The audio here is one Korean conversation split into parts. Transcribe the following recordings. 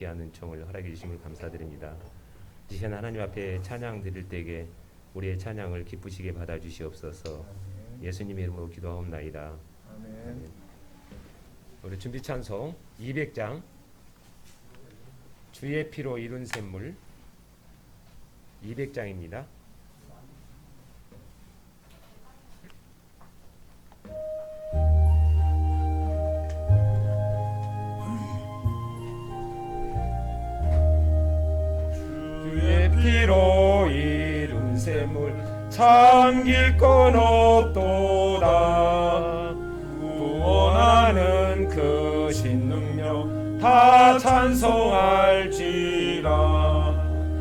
귀한 은총을 허락해 주신 걸 감사드립니다. 이 시간 하나님 앞에 찬양 드릴 때에 우리의 찬양을 기쁘시게 받아주시옵소서. 예수님의 이름으로 기도하옵나이다. 아멘. 우리 준비 찬송 200장 주의 피로 이룬 샘물 200장입니다. 피로 이룬 샘물 참길 건 없도다. 구원하는 그 신능력 다 찬송할지라.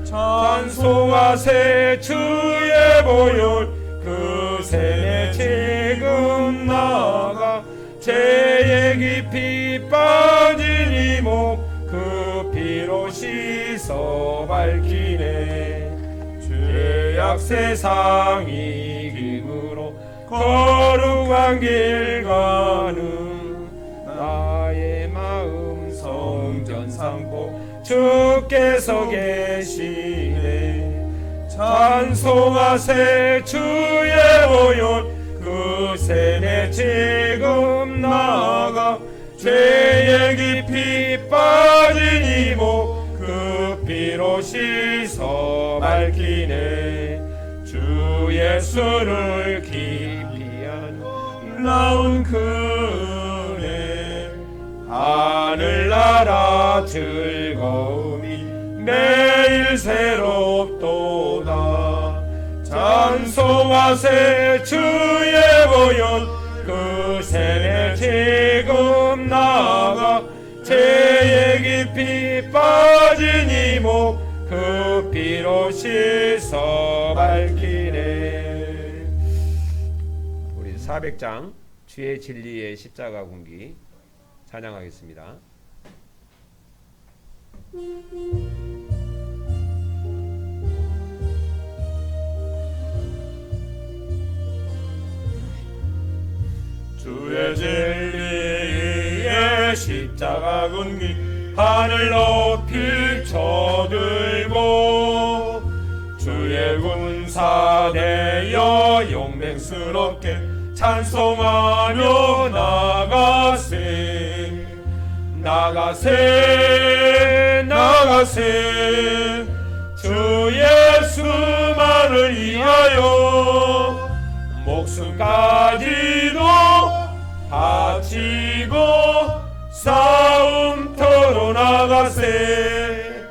찬송하세 주의 보혈 그 샘에 지금 나가 죄의 깊이 빠진 이 몸 그 피로 씻어 밝히네. 죄악 세상 이김으로 거룩한 길 가는 나의 마음 성전 삼고 주께서 계시네. 찬송하세 주의 보혈 그 샘에 지금 나가 죄의 깊이 빠진 이 몸 그 피로 씻어 밝히네. 주 예수를 기피한 나온 그 은혜 하늘나라 즐거움이 매일 새롭도다. 찬송하세 주의 보혈 그 샘에 지금 나가 죄의 깊이 빠진 이 몸 그 피로 씻어 밝히네. 우리 400장 주의 진리의 십자가 군기 찬양하겠습니다. 주의 진리의 십자가 군기 하늘 높이 쳐들고 주의 군사 되어 용맹스럽게 찬송하며 나가세. 나가세 나가세 주 예수만을 위하여 목숨까지도 바치고 싸움터로 나가세.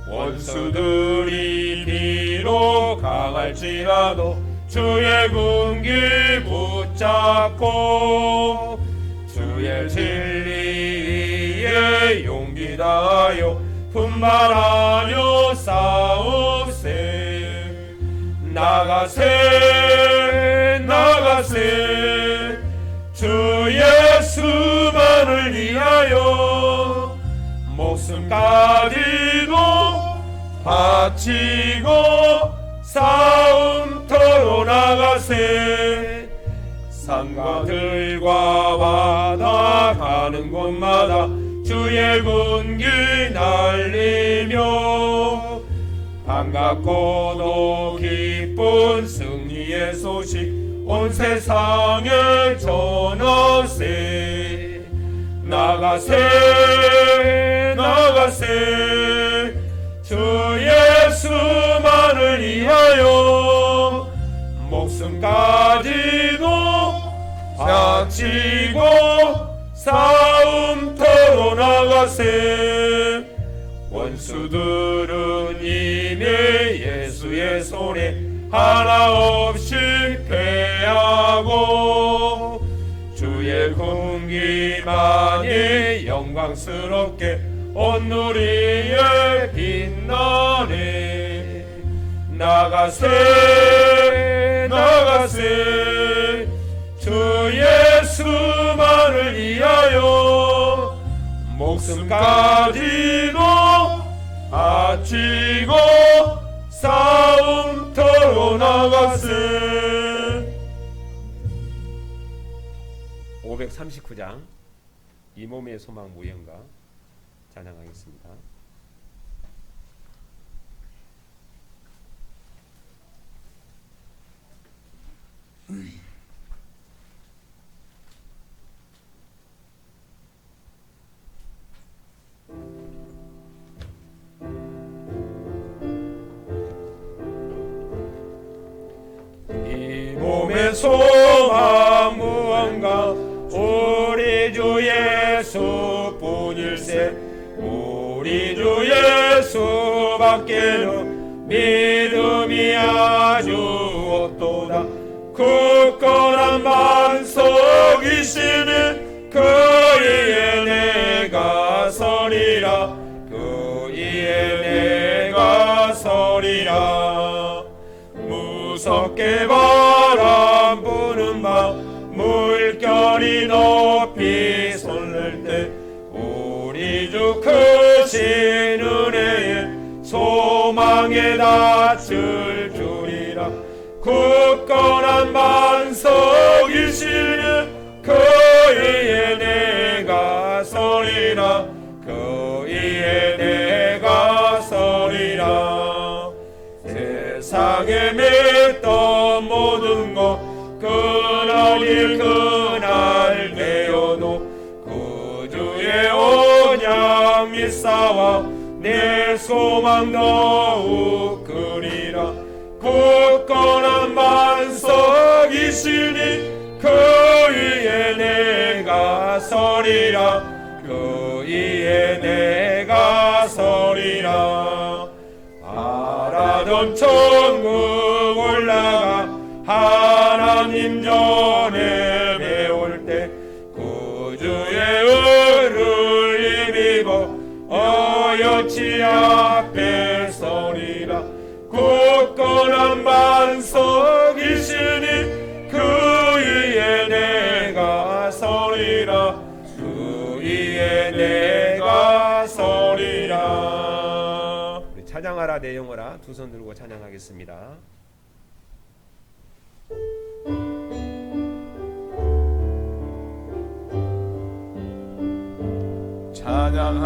원수들이 비록 강할지라도 주의 군기 붙잡고 주의 진리 위에 용기 다하여 분발하며 싸웁세. 나가세 나가세 주 예수만을 위하여 목숨까지도 바치고 싸움터로 나가세. 산과 들과 바다 가는 곳마다 주의 군기 날리며 반갑고도 기쁜 승리의 소식 온 세상에 전하세. 나가세 나가세 주 예수만을 위하여 목숨까지도 바치고 싸움터로 나가세. 원수들은 이미 예수의 손에 하나 없이 패하고 주의 군기만이 영광스럽게 온 누리에 빛나네. 나가세 나가세 주 예수만을 위하여 목숨까지도 바치고 싸움터로 나가세. 539장 이 몸의 소망 무용가 찬양하겠습니다. 우리 주 예수밖에는 믿음이 아주 없도다. 굳건한 반석이시니 그 위에 내가 서리라. 그 위에 내가 서리라. 무섭게 바람 부는 밤 물결이 높이 솟을 때 우리 주 크신 은혜에 소망에 닿을 줄이라. 굳건한 반석이시니 그 위에 내가 서리라. 그 위에 내가 서리라. 세상에 믿던 모든 것 그날이 그날 되어도 그 주의 언약 믿사와 내 소망 더욱 그리라. 굳건한 반석이시니 그 위에 내가 서리라. 그 위에 내가 서리라. 바라던 천국 올라가 하나님 전에 배울 때 구주의 은을 입어 어여치 앞에 서리라. 굳건한 반석이시니 그 위에 내가 서리라. 그 위에 내가 서리라. 우리 찬양하라 내 영혼아 두 손 들고 찬양하겠습니다.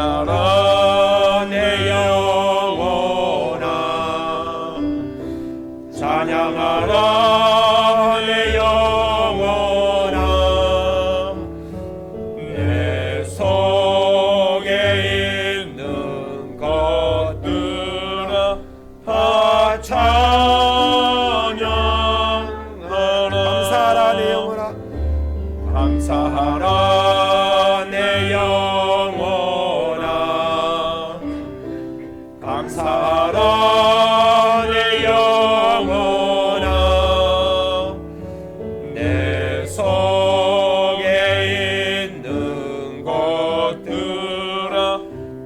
찬양하라 내 영혼아. 찬양하라 내 영혼아. 내 속에 있는 것들아 다 찬양하라. 감사하라 내 영혼아. 감사하라 내 영혼아. 감사하라 내 영혼아. 내 속에 있는 것들아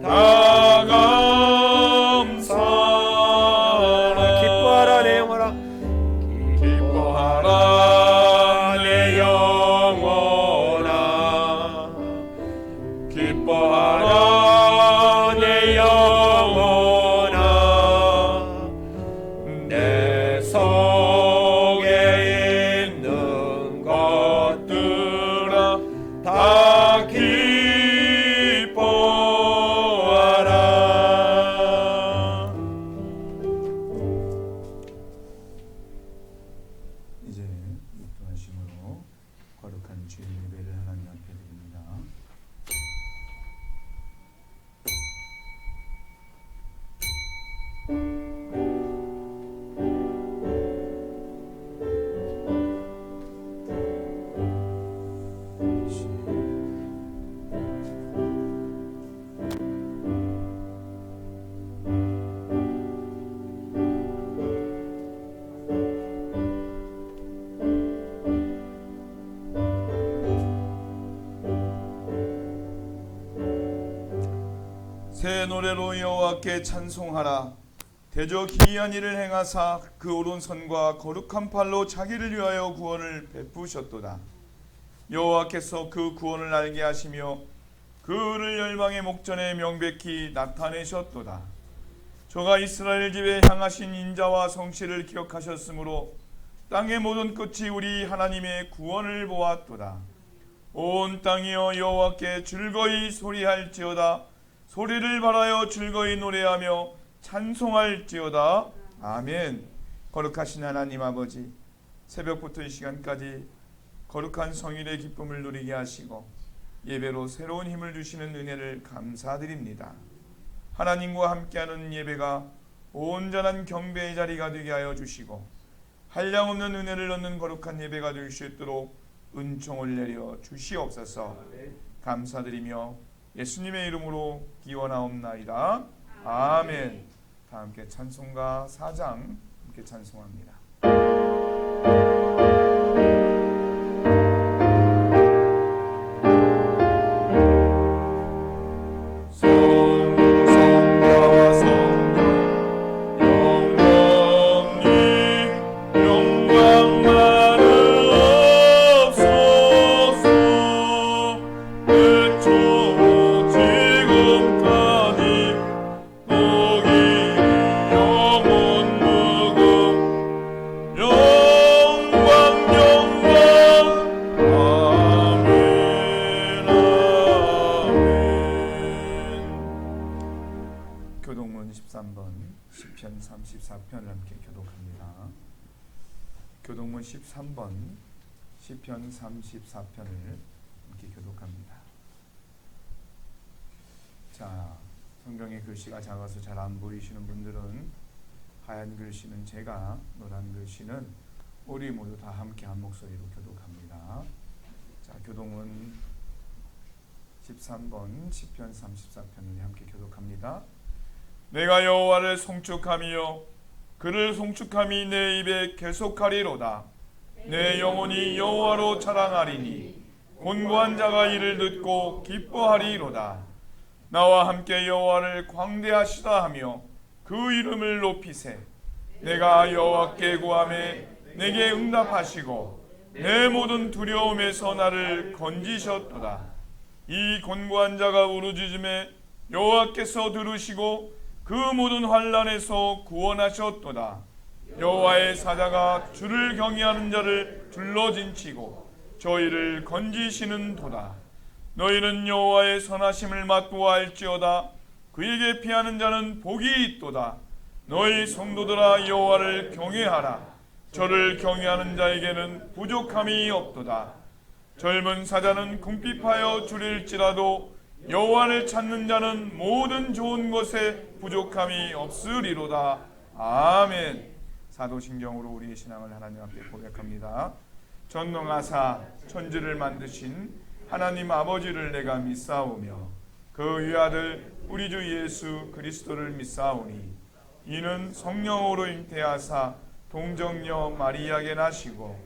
다 감사하라. 기뻐하라 내 영혼아. 기뻐하라 내 영혼아. 기뻐하라 내 영혼아. 내 속에 있는 것들아 다 기뻐하라. 이제 육도하심으로 거룩한 주일 예배를 하나님 앞에 드립니다. 새 노래로 여호와께 찬송하라. 대저 기이한 일을 행하사 그 오른손과 거룩한 팔로 자기를 위하여 구원을 베푸셨도다. 여호와께서 그 구원을 알게 하시며 그를 열방의 목전에 명백히 나타내셨도다. 저가 이스라엘 집에 향하신 인자와 성실을 기억하셨으므로 땅의 모든 끝이 우리 하나님의 구원을 보았도다. 온 땅이여 여호와께 즐거이 소리할지어다. 소리를 발하여 즐거이 노래하며 찬송할지어다. 아멘. 거룩하신 하나님 아버지, 새벽부터 이 시간까지 거룩한 성일의 기쁨을 누리게 하시고 예배로 새로운 힘을 주시는 은혜를 감사드립니다. 하나님과 함께하는 예배가 온전한 경배의 자리가 되게 하여 주시고 한량없는 은혜를 얻는 거룩한 예배가 될 수 있도록 은총을 내려 주시옵소서. 감사드리며 예수님의 이름으로 기원하옵나이다. 아멘. 다 함께 찬송가 4장 함께 찬송합니다. 교동문 13번 시편 34편을 함께 교독합니다. 교동문 13번 시편 34편을 함께 교독합니다. 자, 성경의 글씨가 작아서 잘 안 보이시는 분들은 하얀 글씨는 제가, 노란 글씨는 우리 모두 다 함께 한 목소리로 교독합니다. 자, 교동문 13번 시편 34편을 함께 교독합니다. 내가 여호와를 송축하며 그를 송축함이 내 입에 계속하리로다. 내 영혼이 여호와로 자랑하리니 곤고한 자가 이를 듣고 기뻐하리로다. 나와 함께 여호와를 광대하시다 하며 그 이름을 높이세. 내가 여호와께 구하매 내게 응답하시고 내 모든 두려움에서 나를 건지셨도다. 이 곤고한 자가 부르짖음에 여호와께서 들으시고 그 모든 환난에서 구원하셨도다. 여호와의 사자가 주를 경외하는 자를 둘러진치고 저희를 건지시는 도다. 너희는 여호와의 선하심을 맛보아 알지어다. 그에게 피하는 자는 복이 있도다. 너희 성도들아 여호와를 경외하라. 저를 경외하는 자에게는 부족함이 없도다. 젊은 사자는 궁핍하여 줄일지라도 여호와를 찾는 자는 모든 좋은 것에 부족함이 없으리로다. 아멘. 사도신경으로 우리의 신앙을 하나님 앞에 고백합니다. 전능하사 천지를 만드신 하나님 아버지를 내가 믿사오며 그 위아들 우리 주 예수 그리스도를 믿사오니 이는 성령으로 잉태하사 동정녀 마리아에게 나시고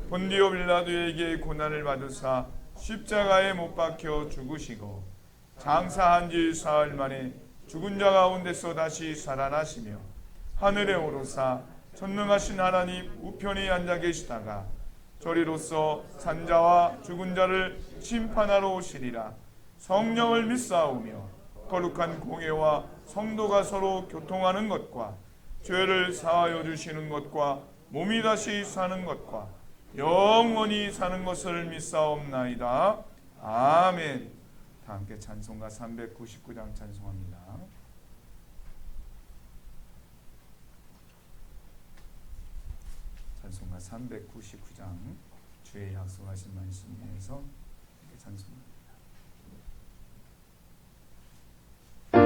본디오 빌라도에게 고난을 받으사 십자가에 못 박혀 죽으시고 장사한 지 사흘 만에 죽은 자 가운데서 다시 살아나시며 하늘에 오르사 전능하신 하나님 우편에 앉아 계시다가 저리로서 산자와 죽은 자를 심판하러 오시리라. 성령을 믿사오며 거룩한 공회와 성도가 서로 교통하는 것과 죄를 사하여 주시는 것과 몸이 다시 사는 것과 영원히 사는 것을 믿사옵나이다. 아멘. 다 함께 찬송가 399장 찬송합니다. 찬송가 399장 주의 약속하신 말씀에서 찬송합니다. 그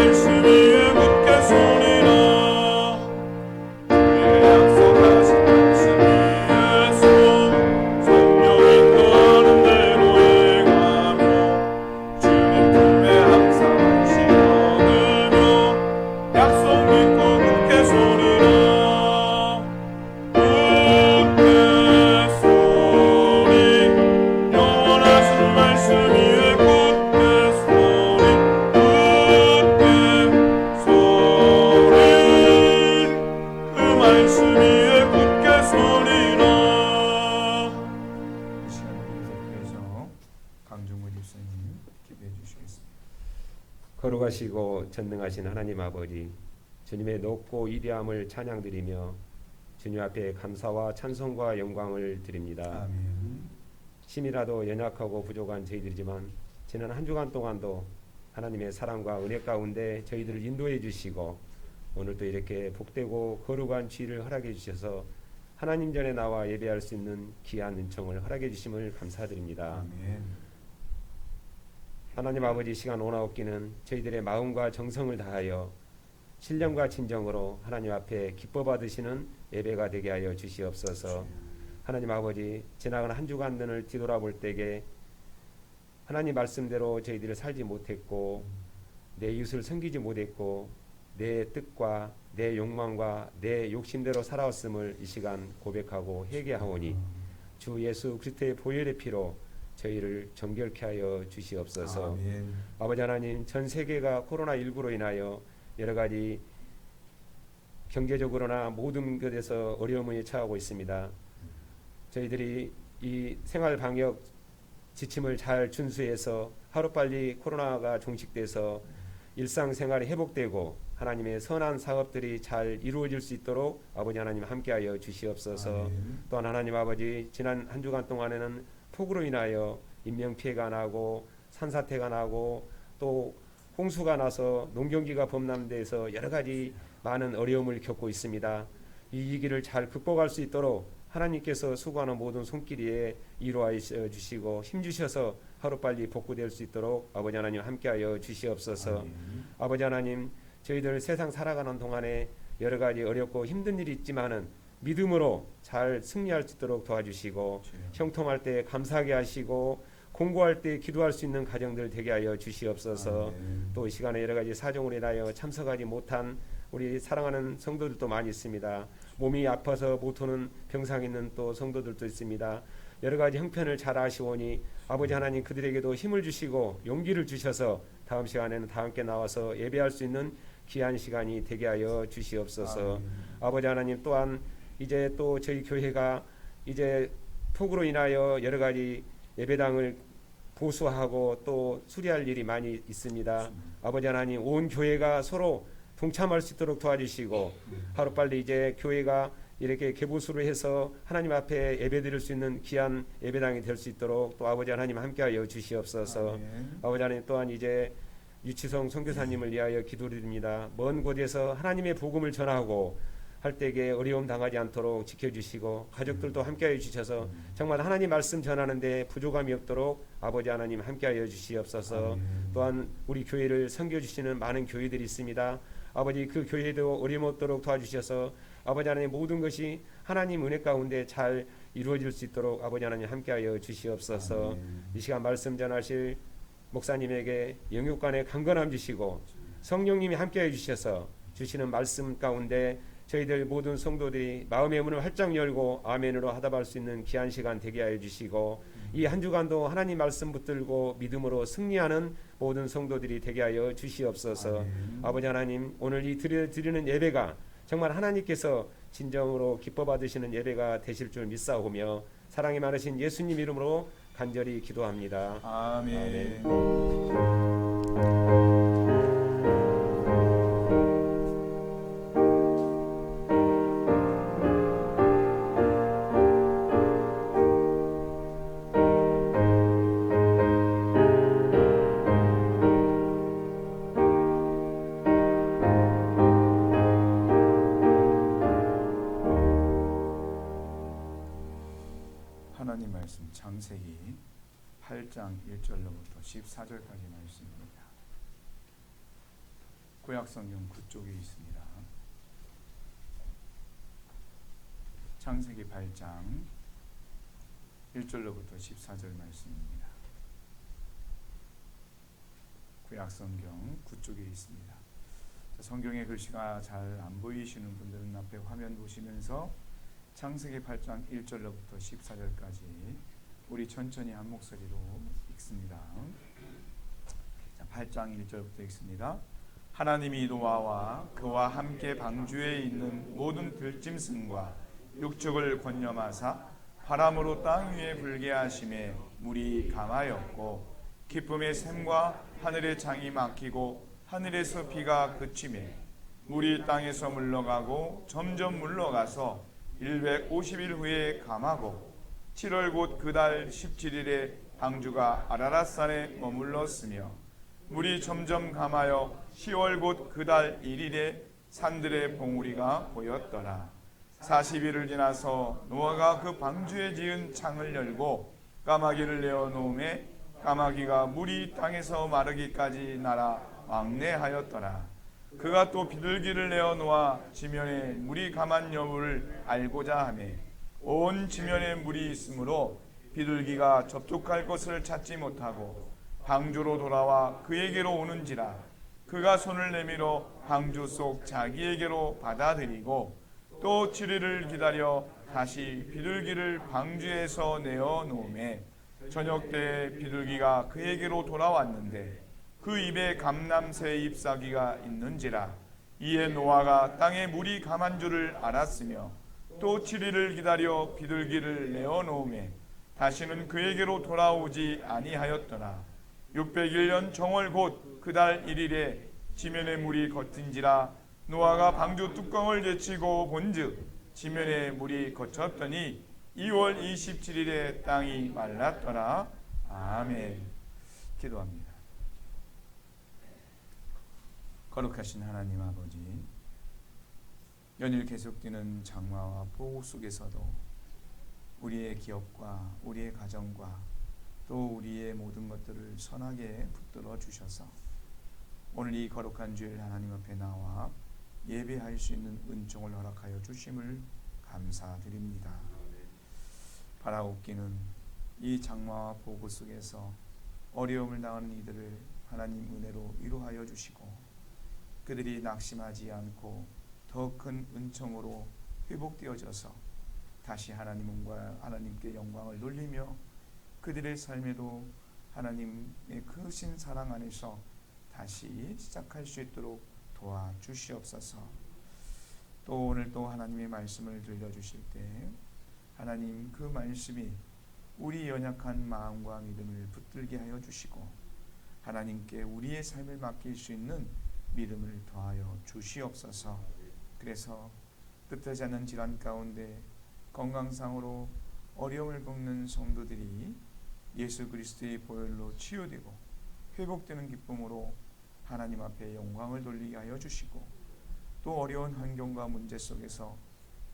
말씀 위에 굳게 서리라. 주의 약속하신 말씀 위에서 성령 인도하는 대로 행하며 주님 품에 항상 안식 얻으며 약속 믿고 굳게 서리라. 굳게 서리 영원하신 말씀 위에 굳게 서리 굳게 서리 그 말씀 위에 굳게 서리라. 이 시간 우리 대표해서 강종구 집사님 기도해 주시겠습니다. 거룩하시고 전능하신 하나님 아버지, 주님의 높고 위대함을 찬양드리며 주님 앞에 감사와 찬송과 영광을 드립니다. 아멘. 심이라도 연약하고 부족한 저희들이지만 지난 한 주간 동안도 하나님의 사랑과 은혜 가운데 저희들을 인도해 주시고 오늘도 이렇게 복되고 거룩한 주일을 허락해 주셔서 하나님 전에 나와 예배할 수 있는 귀한 은총을 허락해 주심을 감사드립니다. 아멘. 하나님 아버지, 시간 오나옵기는 저희들의 마음과 정성을 다하여 신령과 진정으로 하나님 앞에 기뻐 받으시는 예배가 되게 하여 주시옵소서. 하나님 아버지, 지나간 한 주간을 뒤돌아볼 때에 하나님 말씀대로 저희들을 살지 못했고 내 이웃을 섬기지 못했고 내 뜻과 내 욕망과 내 욕심대로 살아왔음을 이 시간 고백하고 회개하오니 주 예수 그리스도의 보혈의 피로 저희를 정결케 하여 주시옵소서. 아멘. 아버지 하나님, 전 세계가 코로나19로 인하여 여러 가지 경제적으로나 모든 것에서 어려움을 처하고 있습니다. 저희들이 이 생활 방역 지침을 잘 준수해서 하루빨리 코로나가 종식돼서 일상생활이 회복되고 하나님의 선한 사업들이 잘 이루어질 수 있도록 아버지 하나님 함께하여 주시옵소서. 아멘. 또한 하나님 아버지, 지난 한 주간 동안에는 폭우로 인하여 인명피해가 나고 산사태가 나고 또 홍수가 나서 농경기가 범람돼서 여러 가지 많은 어려움을 겪고 있습니다. 이 위기를 잘 극복할 수 있도록 하나님께서 수고하는 모든 손길에 이루어 주시고 힘주셔서 하루빨리 복구될 수 있도록 아버지 하나님 함께하여 주시옵소서. 아멘. 아버지 하나님, 저희들 세상 살아가는 동안에 여러 가지 어렵고 힘든 일이 있지만은 믿음으로 잘 승리할 수 있도록 도와주시고 형통할 때 감사하게 하시고 공부할 때 기도할 수 있는 가정들 되게 하여 주시옵소서. 아멘. 또 이 시간에 여러 가지 사정으로 인하여 참석하지 못한 우리 사랑하는 성도들도 많이 있습니다. 몸이 아파서 못 오는 병상 있는 또 성도들도 있습니다. 여러 가지 형편을 잘 아시오니 아버지 하나님, 그들에게도 힘을 주시고 용기를 주셔서 다음 시간에는 다 함께 나와서 예배할 수 있는 귀한 시간이 되게 하여 주시옵소서. 아멘. 아버지 하나님, 또한 이제 또 저희 교회가 이제 폭우로 인하여 여러 가지 예배당을 보수하고 또 수리할 일이 많이 있습니다. 아버지 하나님, 온 교회가 서로 동참할 수 있도록 도와주시고 하루빨리 이제 교회가 이렇게 개보수를 해서 하나님 앞에 예배드릴 수 있는 귀한 예배당이 될 수 있도록 또 아버지 하나님 함께하여 주시옵소서. 아멘. 아버지 하나님, 또한 이제 유치성 선교사님을 위하여 기도드립니다. 먼 곳에서 하나님의 복음을 전하고 할 때에 어려움 당하지 않도록 지켜주시고 가족들도 함께하여 주셔서 정말 하나님 말씀 전하는데 부족함이 없도록 아버지 하나님 함께하여 주시옵소서. 아멘. 또한 우리 교회를 섬겨주시는 많은 교회들이 있습니다. 아버지, 그 교회도 어려움 없도록 도와주셔서 아버지 하나님, 모든 것이 하나님 은혜 가운데 잘 이루어질 수 있도록 아버지 하나님 함께하여 주시옵소서. 아멘. 이 시간 말씀 전하실 목사님에게 영육간에 강건함 주시고 성령님이 함께해 주셔서 주시는 말씀 가운데 저희들 모든 성도들이 마음의 문을 활짝 열고 아멘으로 하답할 수 있는 귀한 시간 되게 하여 주시고 이 한 주간도 하나님 말씀 붙들고 믿음으로 승리하는 모든 성도들이 되게 하여 주시옵소서. 아멘. 아버지 하나님, 오늘 이 드리는 예배가 정말 하나님께서 진정으로 기뻐 받으시는 예배가 되실 줄 믿사오며 사랑이 많으신 예수님 이름으로 간절히 기도합니다. 아멘. 하나님 말씀 창세기 8장 1절로부터 14절까지 말씀입니다. 구약성경 9쪽에 있습니다. 창세기 8장 1절로부터 14절 말씀입니다. 구약성경 9쪽에 있습니다. 성경의 글씨가 잘 안 보이시는 분들은 앞에 화면 보시면서 창세기 8장 1절로부터 14절까지 우리 천천히 한 목소리로 읽습니다. 8장 1절부터 읽습니다. 하나님이 노아와 그와 함께 방주에 있는 모든 들짐승과 육축을 권념하사 바람으로 땅 위에 불게 하심에 물이 감하였고 기쁨의 샘과 하늘의 창이 막히고 하늘에서 비가 그치매 물이 땅에서 물러가고 점점 물러가서 150일 후에 감하고 7월 곧 그 달 17일에 방주가 아라랏산에 머물렀으며 물이 점점 감하여 10월 곧 그 달 1일에 산들의 봉우리가 보였더라. 40일을 지나서 노아가 그 방주에 지은 창을 열고 까마귀를 내어 놓음에 까마귀가 물이 땅에서 마르기까지 날아 왕래하였더라. 그가 또 비둘기를 내어 놓아 지면에 물이 감한 여부를 알고자 하매 온 지면에 물이 있으므로 비둘기가 접촉할 것을 찾지 못하고 방주로 돌아와 그에게로 오는지라. 그가 손을 내밀어 방주 속 자기에게로 받아들이고 또 7일을 기다려 다시 비둘기를 방주에서 내어 놓음에 저녁 때 비둘기가 그에게로 돌아왔는데 그 입에 감람새 잎사귀가 있는지라. 이에 노아가 땅에 물이 감한 줄을 알았으며 또 7일을 기다려 비둘기를 내어 놓음에 다시는 그에게로 돌아오지 아니하였더라. 601년 정월 곧 그 달 1일에 지면의 물이 걷힌지라. 노아가 방주 뚜껑을 제치고 본즉 지면에 물이 걷혔더니 2월 27일에 땅이 말랐더라. 아멘. 기도합니다. 거룩하신 하나님 아버지, 연일 계속되는 장마와 폭우 속에서도 우리의 기업과 우리의 가정과 또 우리의 모든 것들을 선하게 붙들어 주셔서 오늘 이 거룩한 주일 하나님 앞에 나와 예배할 수 있는 은총을 허락하여 주심을 감사드립니다. 바라옵기는 이 장마와 폭우 속에서 어려움을 당하는 이들을 하나님 은혜로 위로하여 주시고 그들이 낙심하지 않고 더 큰 은총으로 회복되어져서 다시 하나님께 영광을 돌리며 그들의 삶에도 하나님의 크신 사랑 안에서 다시 시작할 수 있도록 도와주시옵소서. 또 오늘 또 하나님의 말씀을 들려주실 때 하나님 그 말씀이 우리 연약한 마음과 믿음을 붙들게 하여 주시고 하나님께 우리의 삶을 맡길 수 있는 믿음을 더하여 주시옵소서. 그래서 뜻하지 않는 질환 가운데 건강상으로 어려움을 겪는 성도들이 예수 그리스도의 보혈로 치유되고 회복되는 기쁨으로 하나님 앞에 영광을 돌리게 하여 주시고 또 어려운 환경과 문제 속에서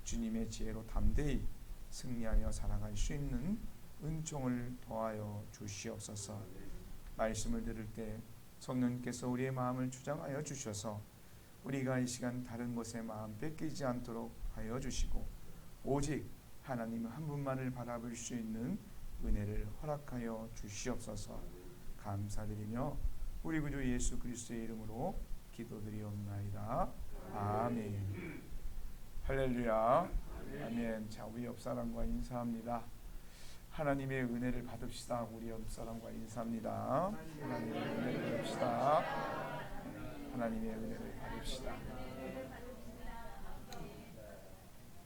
주님의 지혜로 담대히 승리하며 살아갈 수 있는 은총을 더하여 주시옵소서. 말씀을 들을 때 성령께서 우리의 마음을 주장하여 주셔서 우리가 이 시간 다른 것에 마음 뺏기지 않도록 하여 주시고 오직 하나님 한 분만을 바라볼 수 있는 은혜를 허락하여 주시옵소서. 감사드리며 우리 구주 예수 그리스도의 이름으로 기도드리옵나이다. 아멘. 할렐루야. 아멘. 자, 우리 옆사람과 인사합니다. 하나님의 은혜를 받읍시다. 우리 옆사람과 인사합니다. 하나님의 은혜를 받읍시다. 하나님의 은혜를 받읍시다.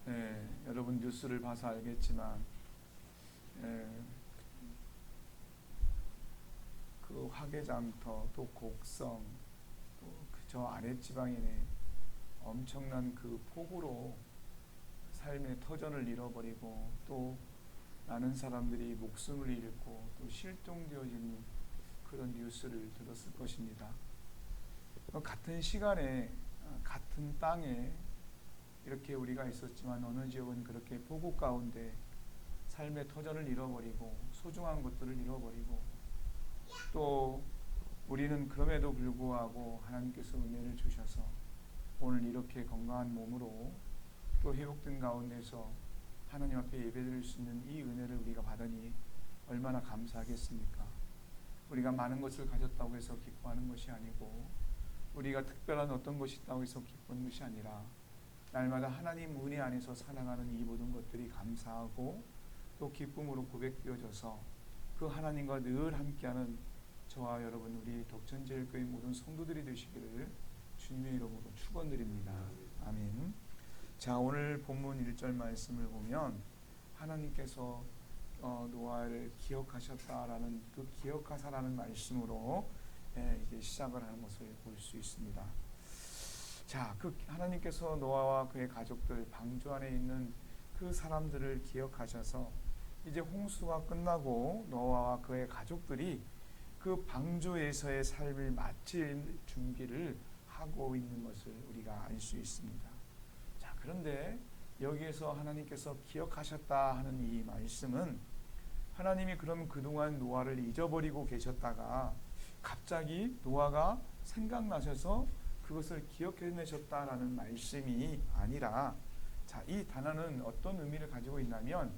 네, 여러분 뉴스를 봐서 알겠지만 그 화개장터 또 곡성 또 저 아랫지방에 엄청난 그 폭우로 삶의 터전을 잃어버리고 또 많은 사람들이 목숨을 잃고 또 실종되어지는 그런 뉴스를 들었을 것입니다. 같은 시간에 같은 땅에 이렇게 우리가 있었지만 어느 지역은 그렇게 폭우 가운데 삶의 터전을 잃어버리고 소중한 것들을 잃어버리고 또 우리는 그럼에도 불구하고 하나님께서 은혜를 주셔서 오늘 이렇게 건강한 몸으로 또 회복된 가운데서 하나님 앞에 예배드릴 수 있는 이 은혜를 우리가 받으니 얼마나 감사하겠습니까? 우리가 많은 것을 가졌다고 해서 기뻐하는 것이 아니고 우리가 특별한 어떤 것이 있다고 해서 기쁘는 것이 아니라 날마다 하나님 은혜 안에서 살아가는 이 모든 것들이 감사하고 또 기쁨으로 고백되어져서 그 하나님과 늘 함께하는 저와 여러분 우리 덕천제일교회 모든 성도들이 되시기를 주님의 이름으로 축원드립니다. 아멘. 자, 오늘 본문 1절 말씀을 보면 하나님께서 노아를 기억하셨다라는 그 기억하사라는 말씀으로 이제 시작을 하는 것을 볼 수 있습니다. 자, 그 하나님께서 노아와 그의 가족들 방주 안에 있는 그 사람들을 기억하셔서 이제 홍수가 끝나고 노아와 그의 가족들이 그 방주에서의 삶을 마칠 준비를 하고 있는 것을 우리가 알 수 있습니다. 자, 그런데 여기에서 하나님께서 기억하셨다 하는 이 말씀은 하나님이 그럼 그동안 노아를 잊어버리고 계셨다가 갑자기 노아가 생각나셔서 그것을 기억해내셨다라는 말씀이 아니라, 자, 이 단어는 어떤 의미를 가지고 있냐면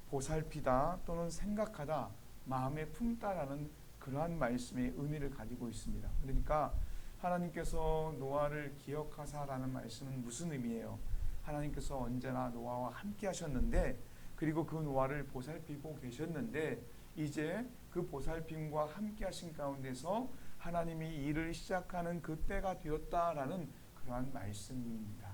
보살피다 또는 생각하다, 마음에 품다라는 그러한 말씀의 의미를 가지고 있습니다. 그러니까 하나님께서 노아를 기억하사라는 말씀은 무슨 의미예요? 하나님께서 언제나 노아와 함께 하셨는데, 그리고 그 노아를 보살피고 계셨는데 이제 그 보살핌과 함께 하신 가운데서 하나님이 일을 시작하는 그때가 되었다라는 그러한 말씀입니다.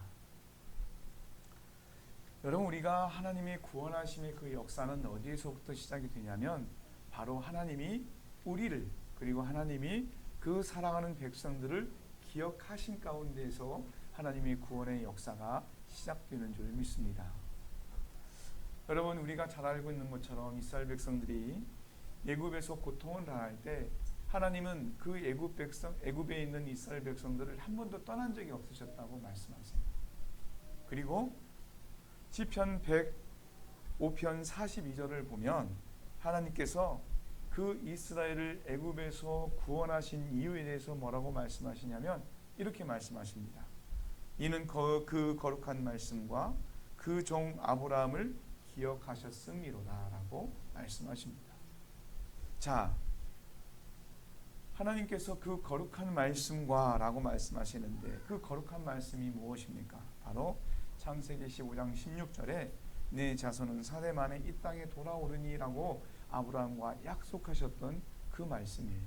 여러분, 우리가 하나님의 구원하심의 그 역사는 어디에서부터 시작이 되냐면 바로 하나님이 우리를, 그리고 하나님이 그 사랑하는 백성들을 기억하신 가운데에서 하나님의 구원의 역사가 시작되는 줄 믿습니다. 여러분, 우리가 잘 알고 있는 것처럼 이스라엘 백성들이 애굽에서 고통을 당할 때 하나님은 그 애굽에 있는 이스라엘 백성들을 한 번도 떠난 적이 없으셨다고 말씀하세요. 그리고 시편 105편 42절을 보면 하나님께서 그 이스라엘을 애굽에서 구원하신 이유에 대해서 뭐라고 말씀하시냐면 이렇게 말씀하십니다. 이는 그 거룩한 말씀과 그 종 아브라함을 기억하셨음이로다 라고 말씀하십니다. 자, 하나님께서 그 거룩한 말씀과 라고 말씀하시는데 그 거룩한 말씀이 무엇입니까? 바로 창세기 15장 16절에 내 자손은 4대 만에 이 땅에 돌아오르니 라고 아브라함과 약속하셨던 그 말씀이에요.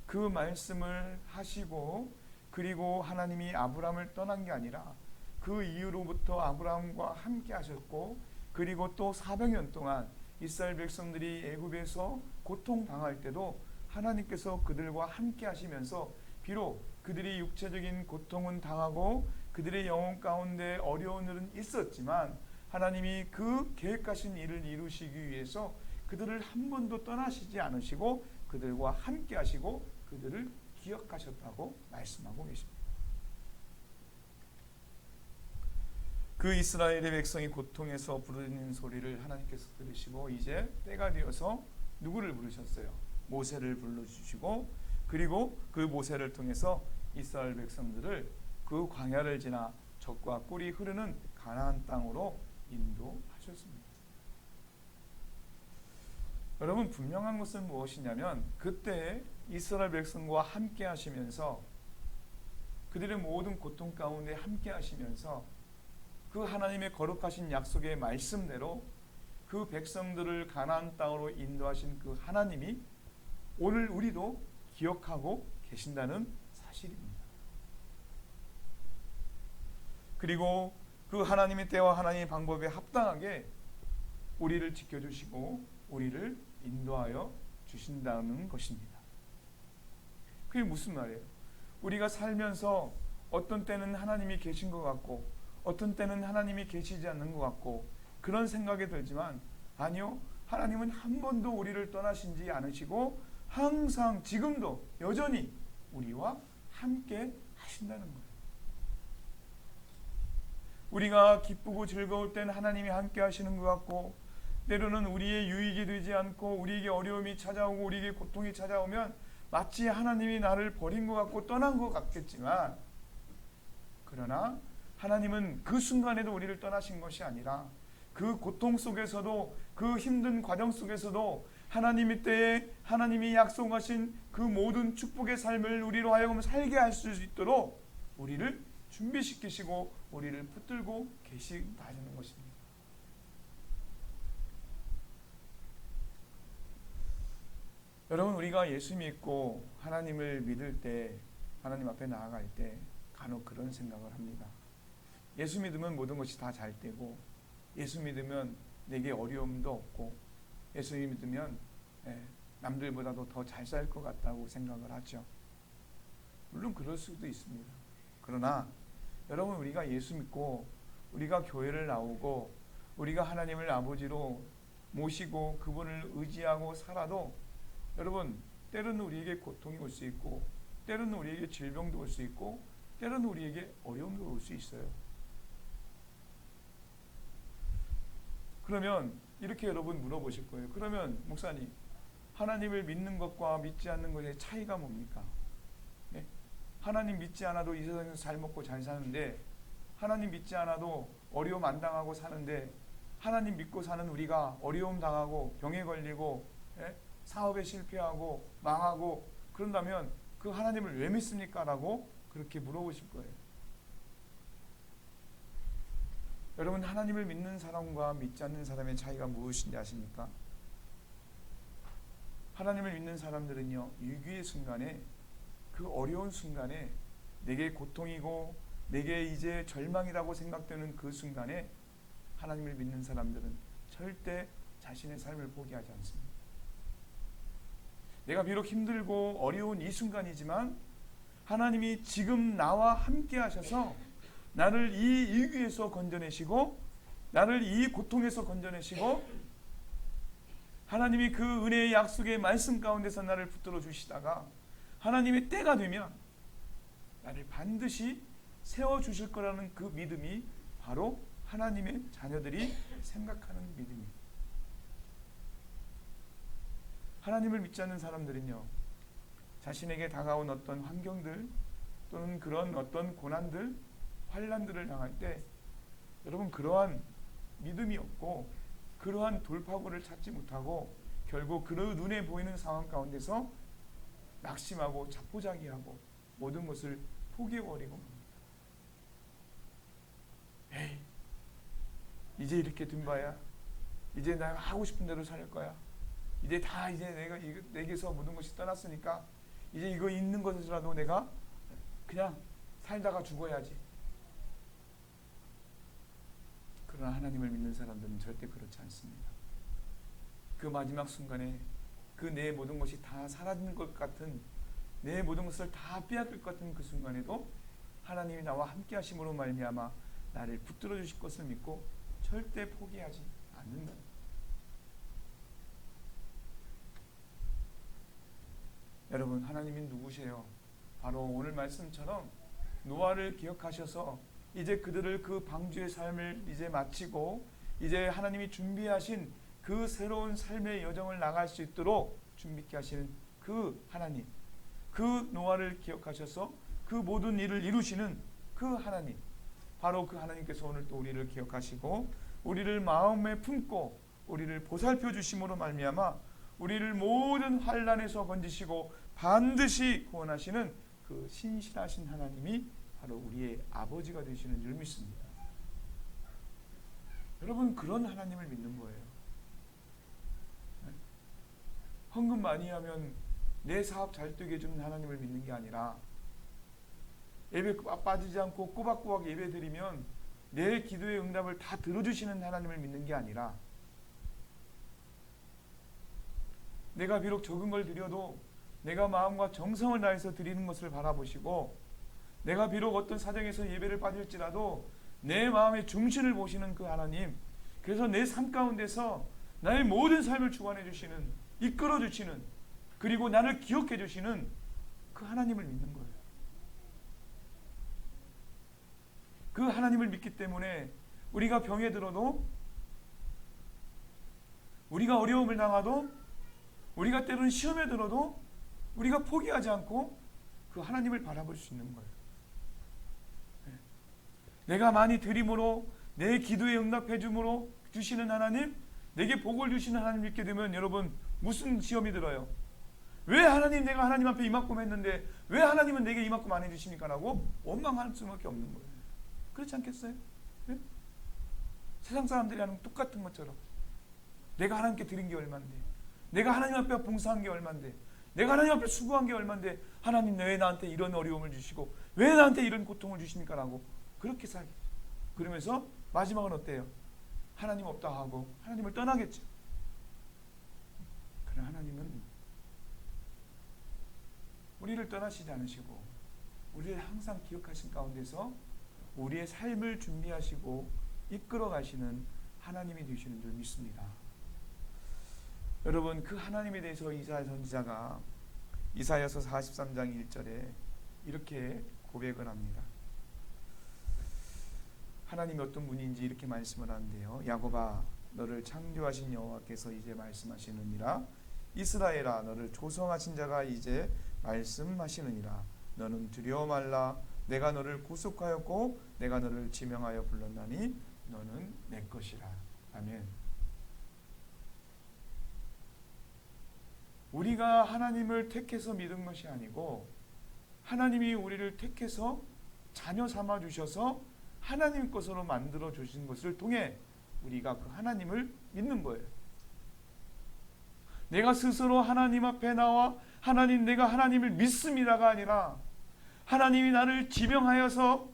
그 말씀을 하시고, 그리고 하나님이 아브라함을 떠난 게 아니라 그 이후로부터 아브라함과 함께 하셨고, 그리고 또 400년 동안 이스라엘 백성들이 애굽에서 고통당할 때도 하나님께서 그들과 함께 하시면서 비록 그들이 육체적인 고통은 당하고 그들의 영혼 가운데 어려운 일은 있었지만 하나님이 그 계획하신 일을 이루시기 위해서 그들을 한 번도 떠나시지 않으시고 그들과 함께 하시고 그들을 기억하셨다고 말씀하고 계십니다. 그 이스라엘의 백성이 고통에서 부르는 소리를 하나님께서 들으시고 이제 때가 되어서 누구를 부르셨어요? 모세를 불러주시고, 그리고 그 모세를 통해서 이스라엘 백성들을 그 광야를 지나 젖과 꿀이 흐르는 가나안 땅으로 인도하셨습니다. 여러분, 분명한 것은 무엇이냐면 그때 이스라엘 백성과 함께 하시면서 그들의 모든 고통 가운데 함께 하시면서 그 하나님의 거룩하신 약속의 말씀대로 그 백성들을 가나안 땅으로 인도하신 그 하나님이 오늘 우리도 기억하고 계신다는 사실입니다. 그리고 그 하나님의 때와 하나님의 방법에 합당하게 우리를 지켜주시고 우리를 인도하여 주신다는 것입니다. 그게 무슨 말이에요? 우리가 살면서 어떤 때는 하나님이 계신 것 같고 어떤 때는 하나님이 계시지 않는 것 같고 그런 생각이 들지만 아니요, 하나님은 한 번도 우리를 떠나시지 않으시고 항상 지금도 여전히 우리와 함께 하신다는 거예요. 우리가 기쁘고 즐거울 때는 하나님이 함께 하시는 것 같고 때로는 우리의 유익이 되지 않고 우리에게 어려움이 찾아오고 우리에게 고통이 찾아오면 마치 하나님이 나를 버린 것 같고 떠난 것 같겠지만, 그러나 하나님은 그 순간에도 우리를 떠나신 것이 아니라 그 고통 속에서도, 그 힘든 과정 속에서도 하나님의 때에 하나님이 약속하신 그 모든 축복의 삶을 우리로 하여금 살게 할 수 있도록 우리를 준비시키시고 우리를 붙들고 계시다는 것입니다. 여러분, 우리가 예수 믿고 하나님을 믿을 때, 하나님 앞에 나아갈 때 간혹 그런 생각을 합니다. 예수 믿으면 모든 것이 다 잘 되고, 예수 믿으면 내게 어려움도 없고, 예수 믿으면 남들보다도 더 잘 살 것 같다고 생각을 하죠. 물론 그럴 수도 있습니다. 그러나 여러분, 우리가 예수 믿고 우리가 교회를 나오고 우리가 하나님을 아버지로 모시고 그분을 의지하고 살아도, 여러분, 때로는 우리에게 고통이 올 수 있고, 때로는 우리에게 질병도 올 수 있고, 때로는 우리에게 어려움도 올 수 있어요. 그러면 이렇게 여러분 물어보실 거예요. 그러면 목사님, 하나님을 믿는 것과 믿지 않는 것의 차이가 뭡니까? 네? 하나님 믿지 않아도 이 세상에서 잘 먹고 잘 사는데, 하나님 믿지 않아도 어려움 안 당하고 사는데, 하나님 믿고 사는 우리가 어려움 당하고 병에 걸리고 사업에 실패하고 망하고 그런다면 그 하나님을 왜 믿습니까? 라고 그렇게 물어보실 거예요. 여러분, 하나님을 믿는 사람과 믿지 않는 사람의 차이가 무엇인지 아십니까? 하나님을 믿는 사람들은요, 위기의 순간에, 그 어려운 순간에, 내게 고통이고 내게 이제 절망이라고 생각되는 그 순간에 하나님을 믿는 사람들은 절대 자신의 삶을 포기하지 않습니다. 내가 비록 힘들고 어려운 이 순간이지만 하나님이 지금 나와 함께 하셔서 나를 이 위기에서 건져내시고, 나를 이 고통에서 건져내시고, 하나님이 그 은혜의 약속의 말씀 가운데서 나를 붙들어 주시다가 하나님의 때가 되면 나를 반드시 세워주실 거라는 그 믿음이 바로 하나님의 자녀들이 생각하는 믿음입니다. 하나님을 믿지 않는 사람들은요, 자신에게 다가온 어떤 환경들 또는 그런 어떤 고난들, 환난들을 당할 때 여러분, 그러한 믿음이 없고 그러한 돌파구를 찾지 못하고 결국 그 눈에 보이는 상황 가운데서 낙심하고 자포자기하고 모든 것을 포기해버리고 맙니다. 에이, 이제 이렇게 된 바야. 이제 내가 하고 싶은 대로 살 거야. 이제 내가 내게서 모든 것이 떠났으니까 이제 이거 있는 것이라도 내가 그냥 살다가 죽어야지. 그러나 하나님을 믿는 사람들은 절대 그렇지 않습니다. 그 마지막 순간에 그 내 모든 것이 다 사라지는 것 같은, 내 모든 것을 다 빼앗길 것 같은 그 순간에도 하나님이 나와 함께 하심으로 말미암아 나를 붙들어 주실 것을 믿고 절대 포기하지 않는다. 여러분, 하나님이 누구세요? 바로 오늘 말씀처럼 노아를 기억하셔서 이제 그들을 그 방주의 삶을 이제 마치고 이제 하나님이 준비하신 그 새로운 삶의 여정을 나갈 수 있도록 준비케 하시는 그 하나님, 그 노아를 기억하셔서 그 모든 일을 이루시는 그 하나님, 바로 그 하나님께서 오늘 또 우리를 기억하시고 우리를 마음에 품고 우리를 보살펴 주심으로 말미암아 우리를 모든 환난에서 건지시고 반드시 구원하시는 그 신실하신 하나님이 바로 우리의 아버지가 되시는 줄 믿습니다. 여러분, 그런 하나님을 믿는 거예요. 헌금 많이 하면 내 사업 잘 되게 해주는 하나님을 믿는 게 아니라, 예배 빠지지 않고 꼬박꼬박 예배 드리면 내 기도의 응답을 다 들어주시는 하나님을 믿는 게 아니라, 내가 비록 적은 걸 드려도 내가 마음과 정성을 다해서 드리는 것을 바라보시고, 내가 비록 어떤 사정에서 예배를 빠질지라도 내 마음의 중심을 보시는 그 하나님, 그래서 내 삶 가운데서 나의 모든 삶을 주관해 주시는, 이끌어 주시는, 그리고 나를 기억해 주시는 그 하나님을 믿는 거예요. 그 하나님을 믿기 때문에 우리가 병에 들어도, 우리가 어려움을 당하도, 우리가 때로는 시험에 들어도 우리가 포기하지 않고 그 하나님을 바라볼 수 있는 거예요. 내가 많이 드림으로 내 기도에 응답해 줌으로 주시는 하나님, 내게 복을 주시는 하나님 믿게 되면 여러분 무슨 시험이 들어요? 왜 하나님, 내가 하나님 앞에 이만큼 했는데 왜 하나님은 내게 이만큼 안 해주십니까? 라고 원망할 수밖에 없는 거예요. 그렇지 않겠어요? 네? 세상 사람들이 하는 똑같은 것처럼 내가 하나님께 드린 게 얼만데, 내가 하나님 앞에 봉사한 게 얼만데, 내가 하나님 앞에 수고한 게 얼만데 하나님 왜 나한테 이런 어려움을 주시고 왜 나한테 이런 고통을 주십니까? 라고 그렇게 살게. 그러면서 마지막은 어때요? 하나님 없다 하고 하나님을 떠나겠죠. 그러나 하나님은 우리를 떠나시지 않으시고 우리를 항상 기억하신 가운데서 우리의 삶을 준비하시고 이끌어 가시는 하나님이 되시는 줄 믿습니다. 여러분, 그 하나님에 대해서 이사야 선지자가 이사야서 43장 1절에 이렇게 고백을 합니다. 하나님이 어떤 분인지 이렇게 말씀을 하는데요. 야곱아, 너를 창조하신 여호와께서 이제 말씀하시느니라. 이스라엘아, 너를 조성하신 자가 이제 말씀하시느니라. 너는 두려워 말라. 내가 너를 구속하였고 내가 너를 지명하여 불렀나니 너는 내 것이라. 아멘. 우리가 하나님을 택해서 믿은 것이 아니고 하나님이 우리를 택해서 자녀 삼아 주셔서 하나님 것으로 만들어 주신 것을 통해 우리가 그 하나님을 믿는 거예요. 내가 스스로 하나님 앞에 나와 하나님, 내가 하나님을 믿습니다가 아니라 하나님이 나를 지명하여서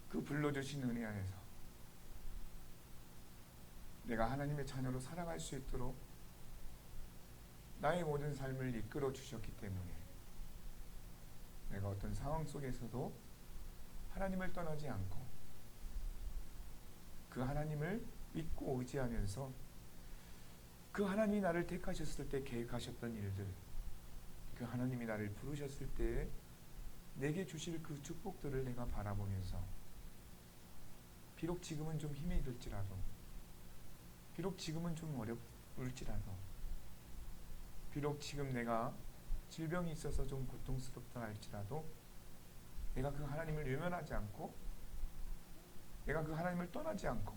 그 불러주신 은혜 안에서 내가 하나님의 자녀로 살아갈 수 있도록 나의 모든 삶을 이끌어 주셨기 때문에 내가 어떤 상황 속에서도 하나님을 떠나지 않고 그 하나님을 믿고 의지하면서 그 하나님이 나를 택하셨을 때 계획하셨던 일들, 그 하나님이 나를 부르셨을 때 내게 주실 그 축복들을 내가 바라보면서 비록 지금은 좀 힘이 들지라도, 비록 지금은 좀 어려울지라도, 비록 지금 내가 질병이 있어서 좀 고통스럽다 할지라도 내가 그 하나님을 외면하지 않고 내가 그 하나님을 떠나지 않고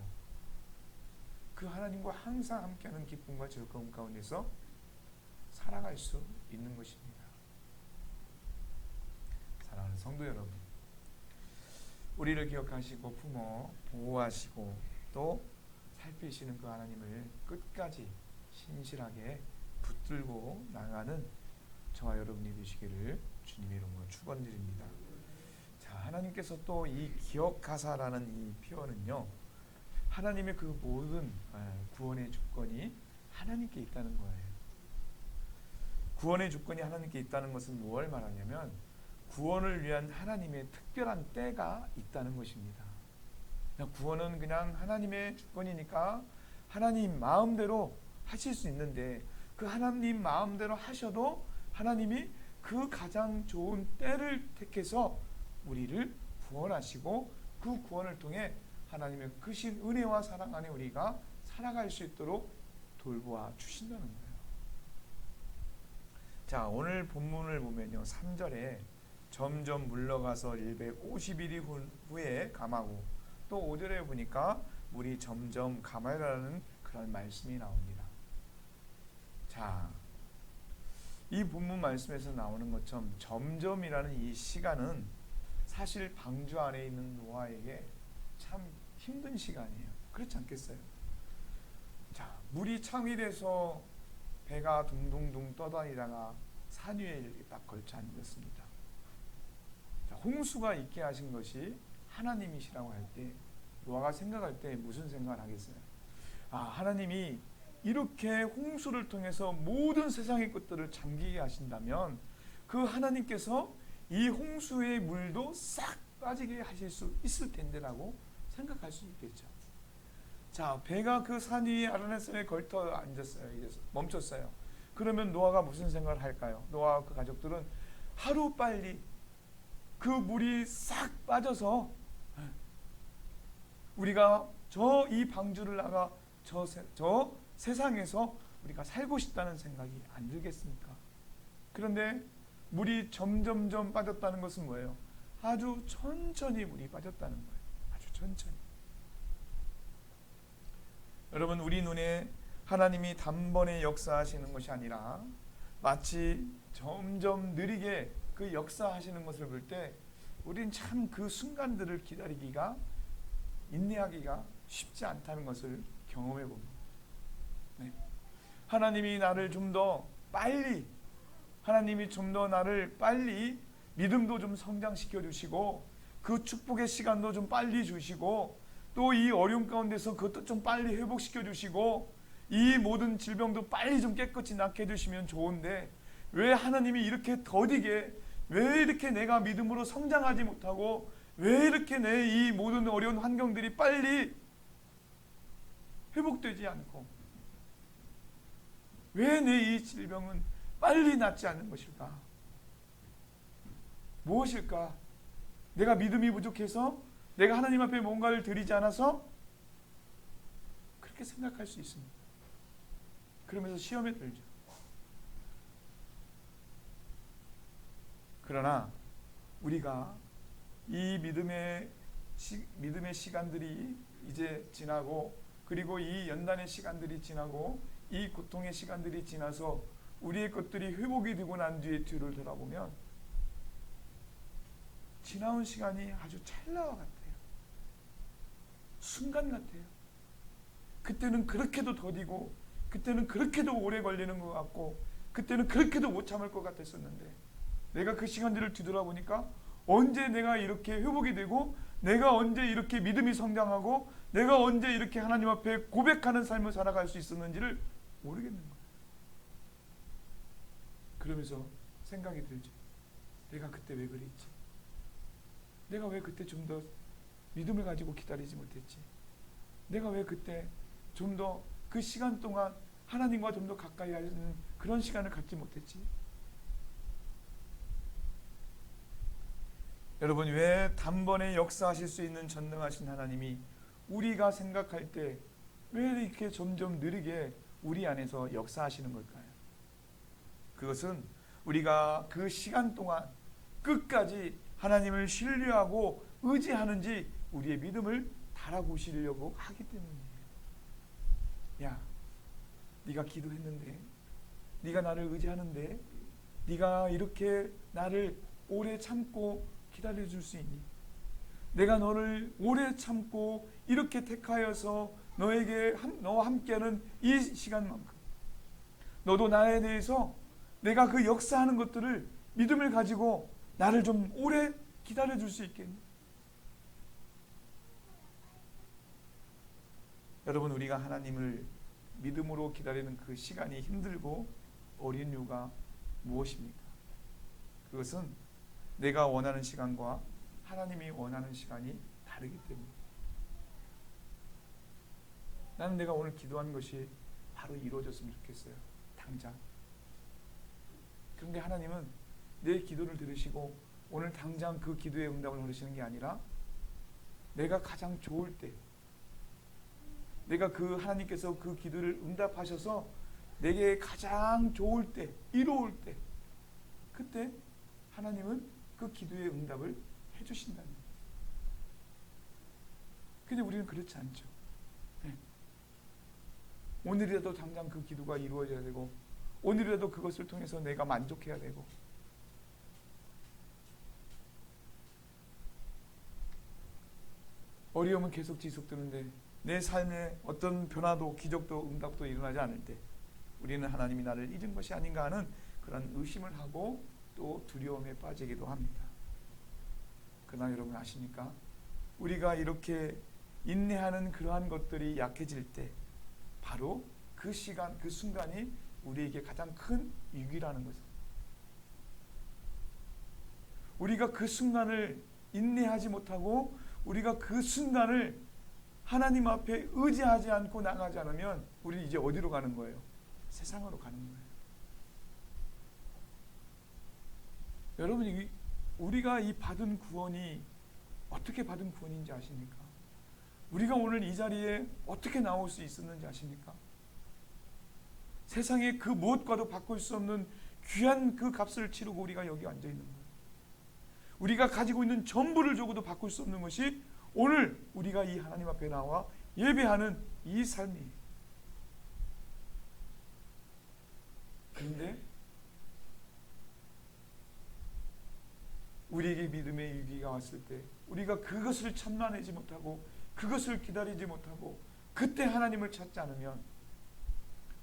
그 하나님과 항상 함께하는 기쁨과 즐거움 가운데서 살아갈 수 있는 것입니다. 사랑하는 성도 여러분, 우리를 기억하시고 품어 보호하시고 또 살피시는 그 하나님을 끝까지 신실하게 붙들고 나가는 저와 여러분이 되시기를 주님의 이름으로 축원드립니다. 자, 하나님께서 또 이 기억하사라는 이 표현은요, 하나님의 그 모든 구원의 주권이 하나님께 있다는 거예요. 구원의 주권이 하나님께 있다는 것은 무엇을 말하냐면 구원을 위한 하나님의 특별한 때가 있다는 것입니다. 구원은 그냥 하나님의 주권이니까 하나님 마음대로 하실 수 있는데 그 하나님 마음대로 하셔도 하나님이 그 가장 좋은 때를 택해서 우리를 구원하시고 그 구원을 통해 하나님의 크신 은혜와 사랑 안에 우리가 살아갈 수 있도록 돌보아 주신다는 거예요. 자, 오늘 본문을 보면요, 3절에 점점 물러가서 150일이 후에 감하고, 또 5절에 보니까 물이 점점 감하라는 그런 말씀이 나옵니다. 자, 이 본문 말씀에서 나오는 것처럼 점점이라는 이 시간은 사실 방주 안에 있는 노아에게 참 힘든 시간이에요. 그렇지 않겠어요? 자, 물이 참이 돼서 배가 둥둥둥 떠다니다가 산 위에 이렇게 딱 걸쳐 앉았습니다. 자, 홍수가 있게 하신 것이 하나님이시라고 할 때 노아가 생각할 때 무슨 생각을 하겠어요? 아, 하나님이 이렇게 홍수를 통해서 모든 세상의 것들을 잠기게 하신다면 그 하나님께서 이 홍수의 물도 싹 빠지게 하실 수 있을 텐데라고 생각할 수 있겠죠. 자, 배가 그 산 위에 아라뱃섬에 걸터 앉았어요. 이제 멈췄어요. 그러면 노아가 무슨 생각을 할까요? 노아와 그 가족들은 하루 빨리 그 물이 싹 빠져서 우리가 저 이 방주를 나가 저 세상에서 우리가 살고 싶다는 생각이 안 들겠습니까? 그런데 물이 점점점 빠졌다는 것은 뭐예요? 아주 천천히 물이 빠졌다는 거예요. 아주 천천히. 여러분, 우리 눈에 하나님이 단번에 역사하시는 것이 아니라 마치 점점 느리게 그 역사하시는 것을 볼 때 우린 참 그 순간들을 기다리기가, 인내하기가 쉽지 않다는 것을 경험해 봅니다. 네. 하나님이 나를 좀 더 빨리, 하나님이 좀 더 나를 빨리 믿음도 좀 성장시켜 주시고 그 축복의 시간도 좀 빨리 주시고 또 이 어려움 가운데서 그것도 좀 빨리 회복시켜 주시고 이 모든 질병도 빨리 좀 깨끗이 낫게 해주시면 좋은데 왜 하나님이 이렇게 더디게, 왜 이렇게 내가 믿음으로 성장하지 못하고 왜 이렇게 내 이 모든 어려운 환경들이 빨리 회복되지 않고 왜 내 이 질병은 빨리 낫지 않는 것일까? 무엇일까? 내가 믿음이 부족해서? 내가 하나님 앞에 뭔가를 드리지 않아서? 그렇게 생각할 수 있습니다. 그러면서 시험에 들죠. 그러나 우리가 이 믿음의 시간들이 이제 지나고 그리고 이 연단의 시간들이 지나고 이 고통의 시간들이 지나서 우리의 것들이 회복이 되고 난 뒤에 뒤를 돌아보면 지나온 시간이 아주 찰나와 같아요. 순간 같아요. 그때는 그렇게도 더디고 그때는 그렇게도 오래 걸리는 것 같고 그때는 그렇게도 못 참을 것 같았었는데 내가 그 시간들을 뒤돌아보니까 언제 내가 이렇게 회복이 되고 내가 언제 이렇게 믿음이 성장하고 내가 언제 이렇게 하나님 앞에 고백하는 삶을 살아갈 수 있었는지를 모르겠는 거예요. 그러면서 생각이 들죠. 내가 그때 왜 그랬지? 내가 왜 그때 좀 더 믿음을 가지고 기다리지 못했지? 내가 왜 그때 좀 더 그 시간 동안 하나님과 좀 더 가까이 하는 그런 시간을 갖지 못했지? 여러분, 왜 단번에 역사하실 수 있는 전능하신 하나님이 우리가 생각할 때 왜 이렇게 점점 느리게 우리 안에서 역사하시는 걸까요? 그것은 우리가 그 시간 동안 끝까지 하나님을 신뢰하고 의지하는지 우리의 믿음을 달아보시려고 하기 때문이에요. 야, 네가 기도했는데, 네가 나를 의지하는데, 네가 이렇게 나를 오래 참고 기다려줄 수 있니? 내가 너를 오래 참고 이렇게 택하여서 너와 함께하는 이 시간만큼 너도 나에 대해서 내가 그 역사하는 것들을 믿음을 가지고 나를 좀 오래 기다려줄 수 있겠니? 여러분, 우리가 하나님을 믿음으로 기다리는 그 시간이 힘들고 어린 이유가 무엇입니까? 그것은 내가 원하는 시간과 하나님이 원하는 시간이 다르기 때문에. 나는 내가 오늘 기도한 것이 바로 이루어졌으면 좋겠어요. 당장. 그런데 하나님은 내 기도를 들으시고 오늘 당장 그 기도의 응답을 누리시는 게 아니라 내가 가장 좋을 때, 내가 그 하나님께서 그 기도를 응답하셔서 내게 가장 좋을 때, 이로울 때, 그때 하나님은 그 기도의 응답을 해주신다는 거예요. 근데 우리는 그렇지 않죠. 네. 오늘이라도 당장 그 기도가 이루어져야 되고 오늘이라도 그것을 통해서 내가 만족해야 되고 어려움은 계속 지속되는데 내 삶에 어떤 변화도 기적도 응답도 일어나지 않을 때 우리는 하나님이 나를 잊은 것이 아닌가 하는 그런 의심을 하고 또 두려움에 빠지기도 합니다. 그러나 여러분 아십니까? 우리가 이렇게 인내하는 그러한 것들이 약해질 때 바로 그 시간, 그 순간이 우리에게 가장 큰 위기라는 것입니다. 우리가 그 순간을 인내하지 못하고 우리가 그 순간을 하나님 앞에 의지하지 않고 나가지 않으면 우리는 이제 어디로 가는 거예요? 세상으로 가는 거예요. 여러분이 우리가 이 받은 구원이 어떻게 받은 구원인지 아십니까? 우리가 오늘 이 자리에 어떻게 나올 수 있었는지 아십니까? 세상의 그 무엇과도 바꿀 수 없는 귀한 그 값을 치르고 우리가 여기 앉아 있는 거예요. 우리가 가지고 있는 전부를 주고도 바꿀 수 없는 것이 오늘 우리가 이 하나님 앞에 나와 예배하는 이 삶이에요. 그런데 우리에게 믿음의 위기가 왔을 때 우리가 그것을 참아내지 못하고 그것을 기다리지 못하고 그때 하나님을 찾지 않으면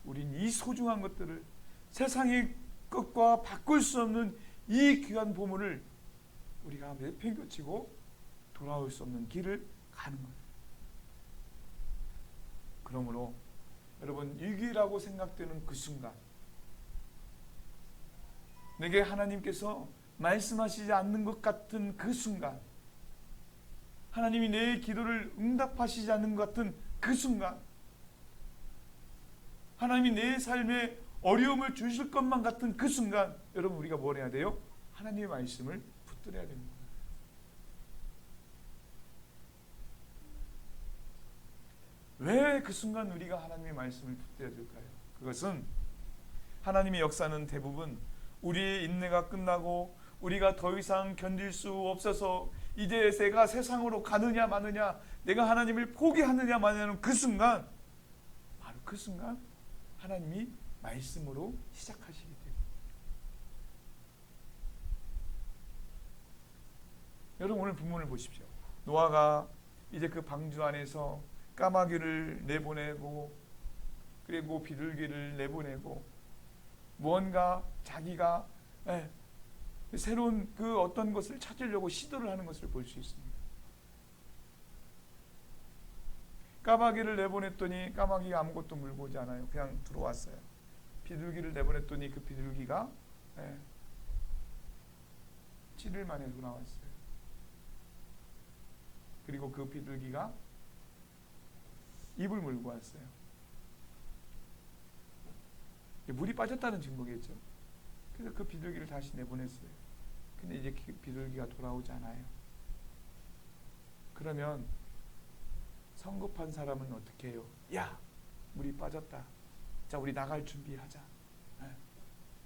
우린 이 소중한 것들을, 세상의 것과 바꿀 수 없는 이 귀한 보물을 우리가 내팽겨치고 돌아올 수 없는 길을 가는 거예요. 그러므로 여러분, 위기라고 생각되는 그 순간, 내게 하나님께서 말씀하시지 않는 것 같은 그 순간, 하나님이 내 기도를 응답하시지 않는 것 같은 그 순간, 하나님이 내 삶에 어려움을 주실 것만 같은 그 순간, 여러분 우리가 뭘 해야 돼요? 하나님의 말씀을 붙들어야 됩니다. 왜 그 순간 우리가 하나님의 말씀을 붙들어야 될까요? 그것은 하나님의 역사는 대부분 우리의 인내가 끝나고 우리가 더 이상 견딜 수 없어서 이제 내가 세상으로 가느냐 마느냐, 내가 하나님을 포기하느냐 마느냐는 그 순간, 바로 그 순간 하나님이 말씀으로 시작하시기 때문에. 여러분 오늘 본문을 보십시오. 노아가 이제 그 방주 안에서 까마귀를 내보내고 그리고 비둘기를 내보내고 무언가 자기가 새로운 그 어떤 것을 찾으려고 시도를 하는 것을 볼 수 있습니다. 까마귀를 내보냈더니 까마귀가 아무것도 물고 오지 않아요. 그냥 들어왔어요. 비둘기를 내보냈더니 그 비둘기가 7일 만에 돌아왔어요. 그리고 그 비둘기가 입을 물고 왔어요. 물이 빠졌다는 증거겠죠. 그래서 그 비둘기를 다시 내보냈어요. 근데 이제 그 비둘기가 돌아오지 않아요. 그러면 성급한 사람은 어떻게 해요? 야, 물이 빠졌다. 자, 우리 나갈 준비하자.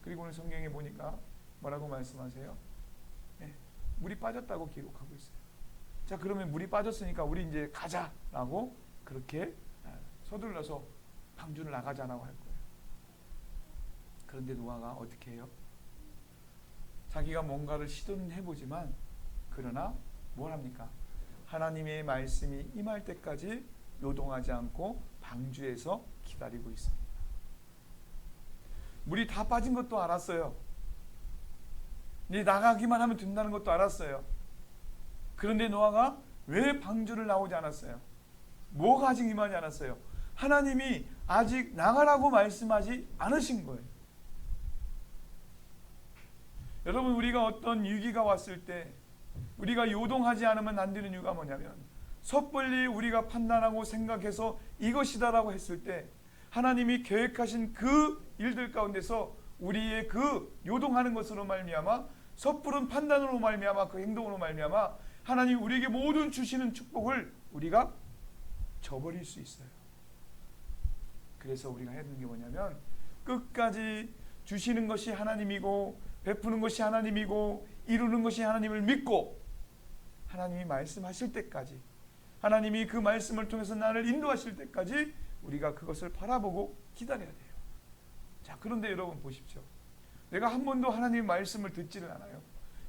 그리고 오늘 성경에 보니까 뭐라고 말씀하세요? 물이 빠졌다고 기록하고 있어요. 자, 그러면 물이 빠졌으니까 우리 이제 가자라고 그렇게 서둘러서 방주를 나가자라고 할 거예요. 그런데 노아가 어떻게 해요? 자기가 뭔가를 시도는 해보지만 그러나 뭘 합니까? 하나님의 말씀이 임할 때까지 요동하지 않고 방주에서 기다리고 있습니다. 물이 다 빠진 것도 알았어요. 이제 나가기만 하면 된다는 것도 알았어요. 그런데 노아가 왜 방주를 나오지 않았어요? 뭐가 아직 임하지 않았어요? 하나님이 아직 나가라고 말씀하지 않으신 거예요. 여러분, 우리가 어떤 위기가 왔을 때 우리가 요동하지 않으면 안 되는 이유가 뭐냐면, 섣불리 우리가 판단하고 생각해서 이것이다라고 했을 때 하나님이 계획하신 그 일들 가운데서 우리의 그 요동하는 것으로 말미암아, 섣부른 판단으로 말미암아, 그 행동으로 말미암아 하나님이 우리에게 모든 주시는 축복을 우리가 저버릴 수 있어요. 그래서 우리가 해야 되는 게 뭐냐면, 끝까지 주시는 것이 하나님이고 베푸는 것이 하나님이고 이루는 것이 하나님을 믿고, 하나님이 말씀하실 때까지, 하나님이 그 말씀을 통해서 나를 인도하실 때까지 우리가 그것을 바라보고 기다려야 돼요. 자, 그런데 여러분 보십시오. 내가 한 번도 하나님의 말씀을 듣지를 않아요.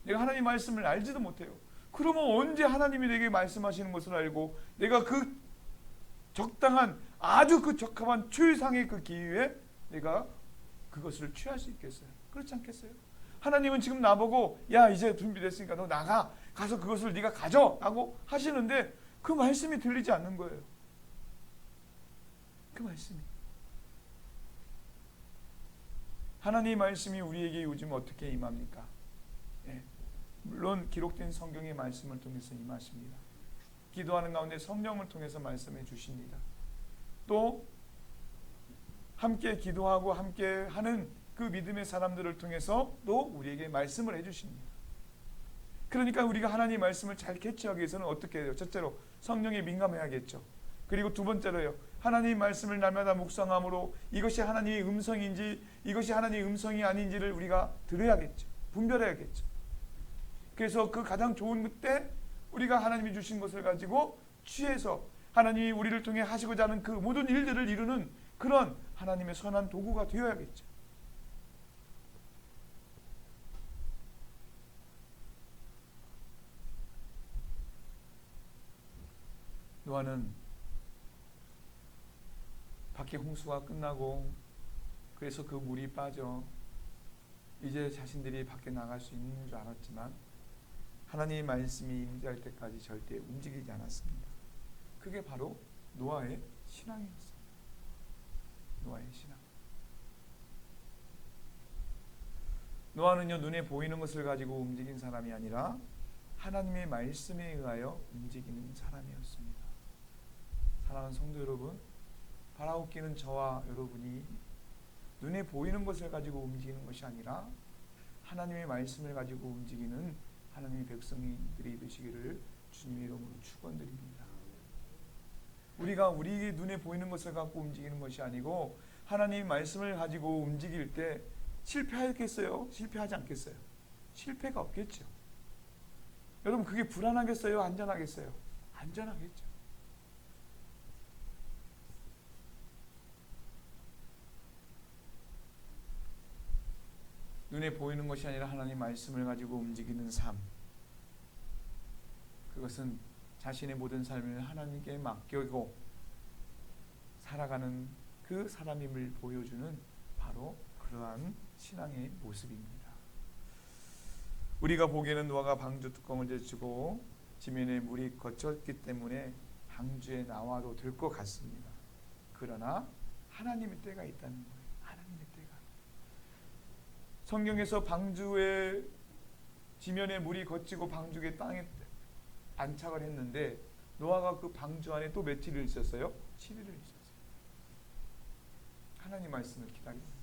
내가 하나님의 말씀을 알지도 못해요. 그러면 언제 하나님이 내게 말씀하시는 것을 알고 내가 그 적당한, 아주 그 적합한 최상의 그 기회에 내가 그것을 취할 수 있겠어요? 그렇지 않겠어요? 하나님은 지금 나보고 야, 이제 준비됐으니까 너 나가, 가서 그것을 네가 가져 라고 하시는데 그 말씀이 들리지 않는 거예요. 그 말씀이, 하나님의 말씀이 우리에게 요즘 어떻게 임합니까? 물론 기록된 성경의 말씀을 통해서 임하십니다. 기도하는 가운데 성령을 통해서 말씀해 주십니다. 또 함께 기도하고 함께 하는 그 믿음의 사람들을 통해서 또 우리에게 말씀을 해 주십니다. 그러니까 우리가 하나님 말씀을 잘 캐치하기 위해서는 어떻게 해요? 첫째로 성령에 민감해야겠죠. 그리고 두 번째로요, 하나님 말씀을 날마다 묵상함으로 이것이 하나님의 음성인지 이것이 하나님의 음성이 아닌지를 우리가 들어야겠죠. 분별해야겠죠. 그래서 그 가장 좋은 때 우리가 하나님이 주신 것을 가지고 취해서 하나님이 우리를 통해 하시고자 하는 그 모든 일들을 이루는 그런 하나님의 선한 도구가 되어야겠죠. 노아는 밖에 홍수가 끝나고 그래서 그 물이 빠져 이제 자신들이 밖에 나갈 수 있는 줄 알았지만 하나님의 말씀이 임재할 때까지 절대 움직이지 않았습니다. 그게 바로 노아의 신앙이었습니다. 노아의 신앙. 노아는요, 눈에 보이는 것을 가지고 움직인 사람이 아니라 하나님의 말씀에 의하여 움직이는 사람이었습니다. 사랑하는 성도 여러분, 바라옵기는 저와 여러분이 눈에 보이는 것을 가지고 움직이는 것이 아니라 하나님의 말씀을 가지고 움직이는 하나님의 백성들이 되시기를 주님의 이름으로 축원드립니다. 우리가 우리 눈에 보이는 것을 갖고 움직이는 것이 아니고 하나님의 말씀을 가지고 움직일 때 실패하겠어요? 실패하지 않겠어요? 실패가 없겠죠. 여러분, 그게 불안하겠어요? 안전하겠어요? 안전하겠죠. 눈에 보이는 것이 아니라 하나님 말씀을 가지고 움직이는 삶, 그것은 자신의 모든 삶을 하나님께 맡기고 살아가는 그 사람임을 보여주는 바로 그러한 신앙의 모습입니다. 우리가 보기에는 노아가 방주 뚜껑을 제치고 지면에 물이 거쳤기 때문에 방주에 나와도 될 것 같습니다. 그러나 하나님의 때가 있다는 거예요. 하나님의 때가. 성경에서 방주에 지면에 물이 거치고 방주의 땅에 안착을 했는데 노아가 그 방주 안에 또 며칠을 있었어요? 7일을 있었어요. 하나님 말씀을 기다리면서.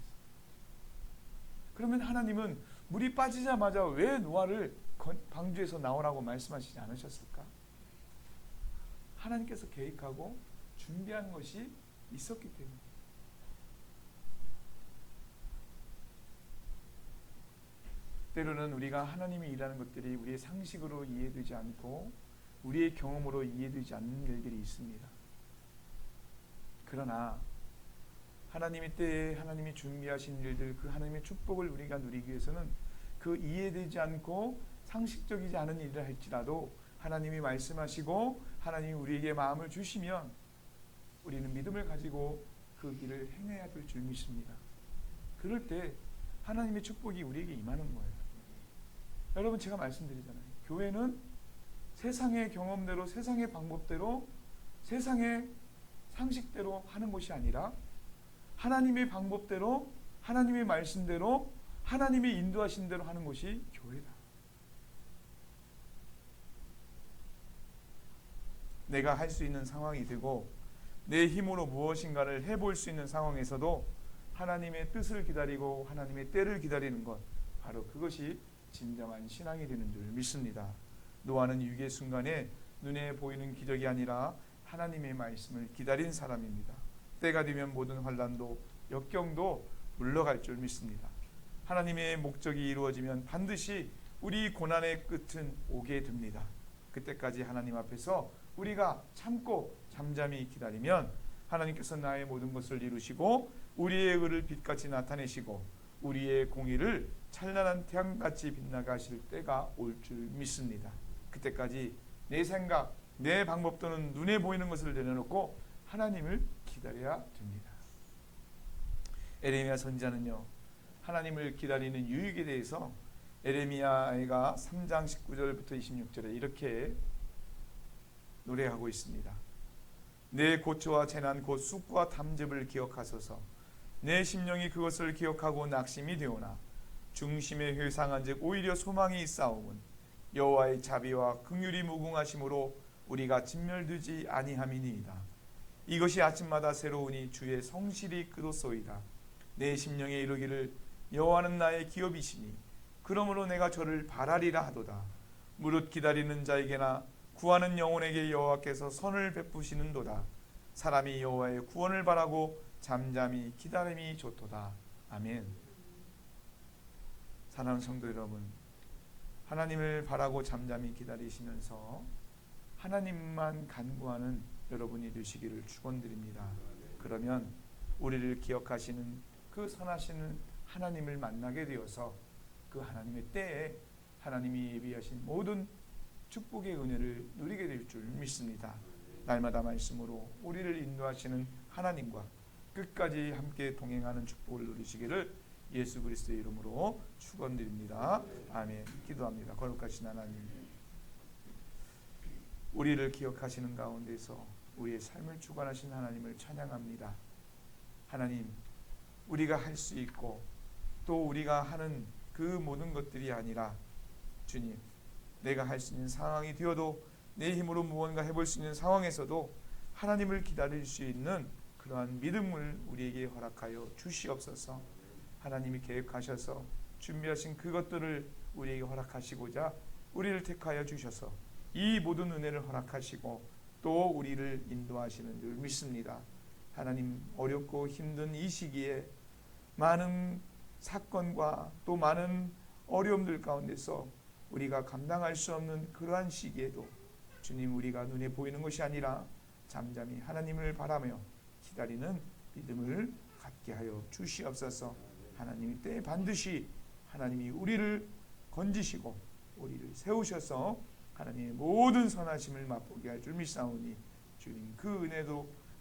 그러면 하나님은 물이 빠지자마자 왜 노아를 방주에서 나오라고 말씀하시지 않으셨을까? 하나님께서 계획하고 준비한 것이 있었기 때문에. 때로는 우리가 하나님이 일하는 것들이 우리의 상식으로 이해되지 않고 우리의 경험으로 이해되지 않는 일들이 있습니다. 그러나 하나님의 때에 하나님이 준비하신 일들, 그 하나님의 축복을 우리가 누리기 위해서는 그 이해되지 않고 상식적이지 않은 일을 할지라도 하나님이 말씀하시고 하나님이 우리에게 마음을 주시면 우리는 믿음을 가지고 그 길을 행해야 될 줄 믿습니다. 그럴 때 하나님의 축복이 우리에게 임하는 거예요. 여러분, 제가 말씀드리잖아요. 교회는 세상의 경험대로, 세상의 방법대로, 세상의 상식대로 하는 것이 아니라 하나님의 방법대로, 하나님의 말씀대로, 하나님의 인도하신 대로 하는 것이 교회다. 내가 할 수 있는 상황이 되고 내 힘으로 무엇인가를 해볼 수 있는 상황에서도 하나님의 뜻을 기다리고 하나님의 때를 기다리는 것, 바로 그것이 진정한 신앙이 되는 줄 믿습니다. 노아는 위기의 순간에 눈에 보이는 기적이 아니라 하나님의 말씀을 기다린 사람입니다. 때가 되면 모든 환난도 역경도 물러갈 줄 믿습니다. 하나님의 목적이 이루어지면 반드시 우리 고난의 끝은 오게 됩니다. 그때까지 하나님 앞에서 우리가 참고 잠잠히 기다리면 하나님께서 나의 모든 것을 이루시고 우리의 의를 빛같이 나타내시고 우리의 공의를 찬란한 태양같이 빛나게 하실 때가 올 줄 믿습니다. 그때까지 내 생각, 내 방법 또는 눈에 보이는 것을 내려놓고 하나님을 기다려야 됩니다. 에레미야 선지자는요, 하나님을 기다리는 유익에 대해서 에레미야가 3장 19절부터 26절에 이렇게 노래하고 있습니다. 내 고초와 재난 곧 쑥과 담즙을 기억하소서. 내 심령이 그것을 기억하고 낙심이 되오나 중심에 회상한즉 오히려 소망이 있사오면 여호와의 자비와 긍휼이 무궁하심으로 우리가 진멸되지 아니함이니이다. 이것이 아침마다 새로우니 주의 성실이 그렇소이다. 내 심령에 이르기를 여호와는 나의 기업이시니 그러므로 내가 저를 바라리라 하도다. 무릇 기다리는 자에게나 구하는 영혼에게 여호와께서 선을 베푸시는도다. 사람이 여호와의 구원을 바라고 잠잠히 기다림이 좋도다. 아멘. 사랑하는 성도 여러분, 하나님을 바라고 잠잠히 기다리시면서 하나님만 간구하는 여러분이 되시기를 축원드립니다. 그러면 우리를 기억하시는 그 선하시는 하나님을 만나게 되어서 그 하나님의 때에 하나님이 예비하신 모든 축복의 은혜를 누리게 될 줄 믿습니다. 날마다 말씀으로 우리를 인도하시는 하나님과 끝까지 함께 동행하는 축복을 누리시기를 예수 그리스도의 이름으로 축원드립니다. 아멘. 기도합니다. 거룩하신 하나님, 우리를 기억하시는 가운데서 우리의 삶을 주관하신 하나님을 찬양합니다. 하나님, 우리가 할 수 있고 또 우리가 하는 그 모든 것들이 아니라 주님, 내가 할 수 있는 상황이 되어도 내 힘으로 무언가 해볼 수 있는 상황에서도 하나님을 기다릴 수 있는 그러한 믿음을 우리에게 허락하여 주시옵소서. 하나님이 계획하셔서 준비하신 그것들을 우리에게 허락하시고자 우리를 택하여 주셔서 이 모든 은혜를 허락하시고 또 우리를 인도하시는 줄 믿습니다. 하나님, 어렵고 힘든 이 시기에 많은 사건과 또 많은 어려움들 가운데서 우리가 감당할 수 없는 그러한 시기에도 주님, 우리가 눈에 보이는 것이 아니라 잠잠히 하나님을 바라며 기다리는 믿음을 갖게 하여 주시옵소서. 하나님이 때에 반드시 하나님이 우리를 건지시고 우리를 세우셔서 하나님의 모든 선하심을 맛보게 할 줄 믿사오니 주님, 그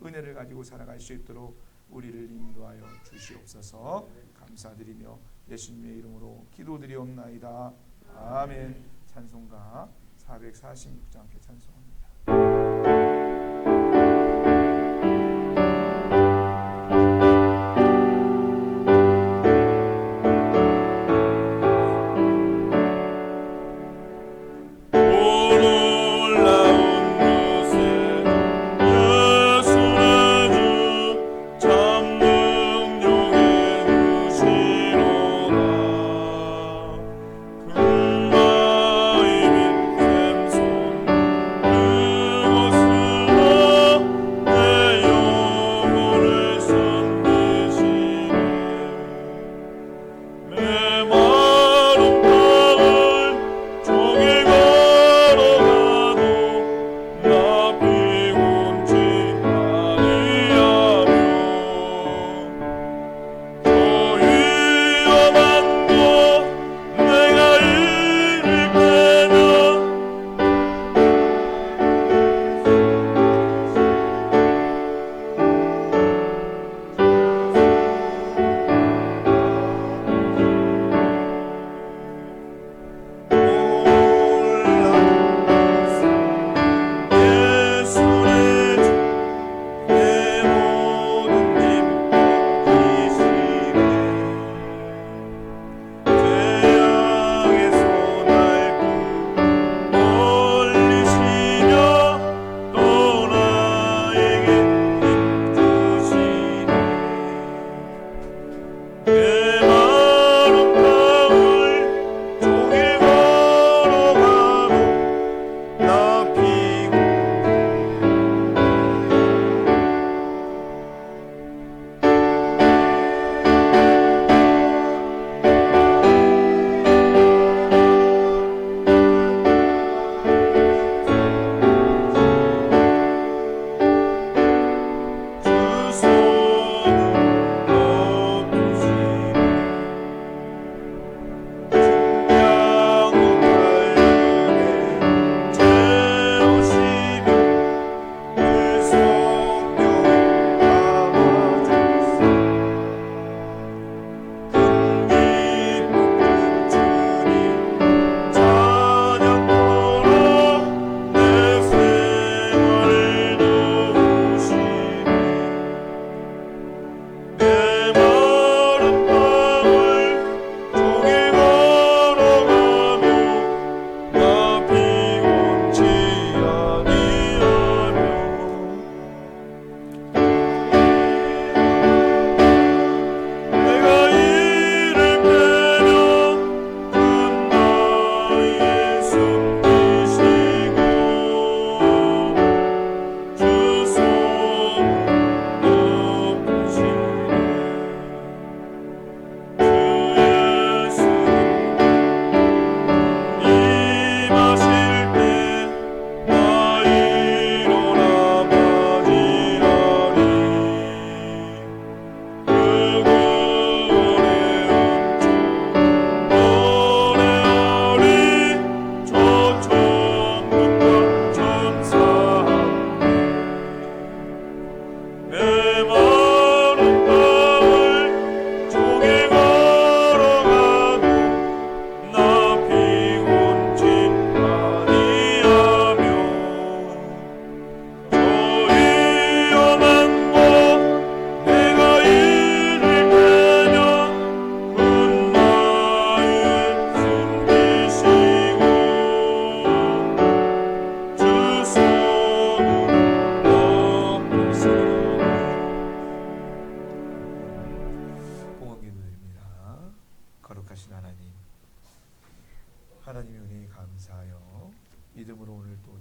은혜를 가지고 살아갈 수 있도록 우리를 인도하여 주시옵소서. 감사드리며 예수님의 이름으로 기도드리옵나이다. 아멘. 찬송가 446장 함께 찬송합니다. 금마의 빈샘 손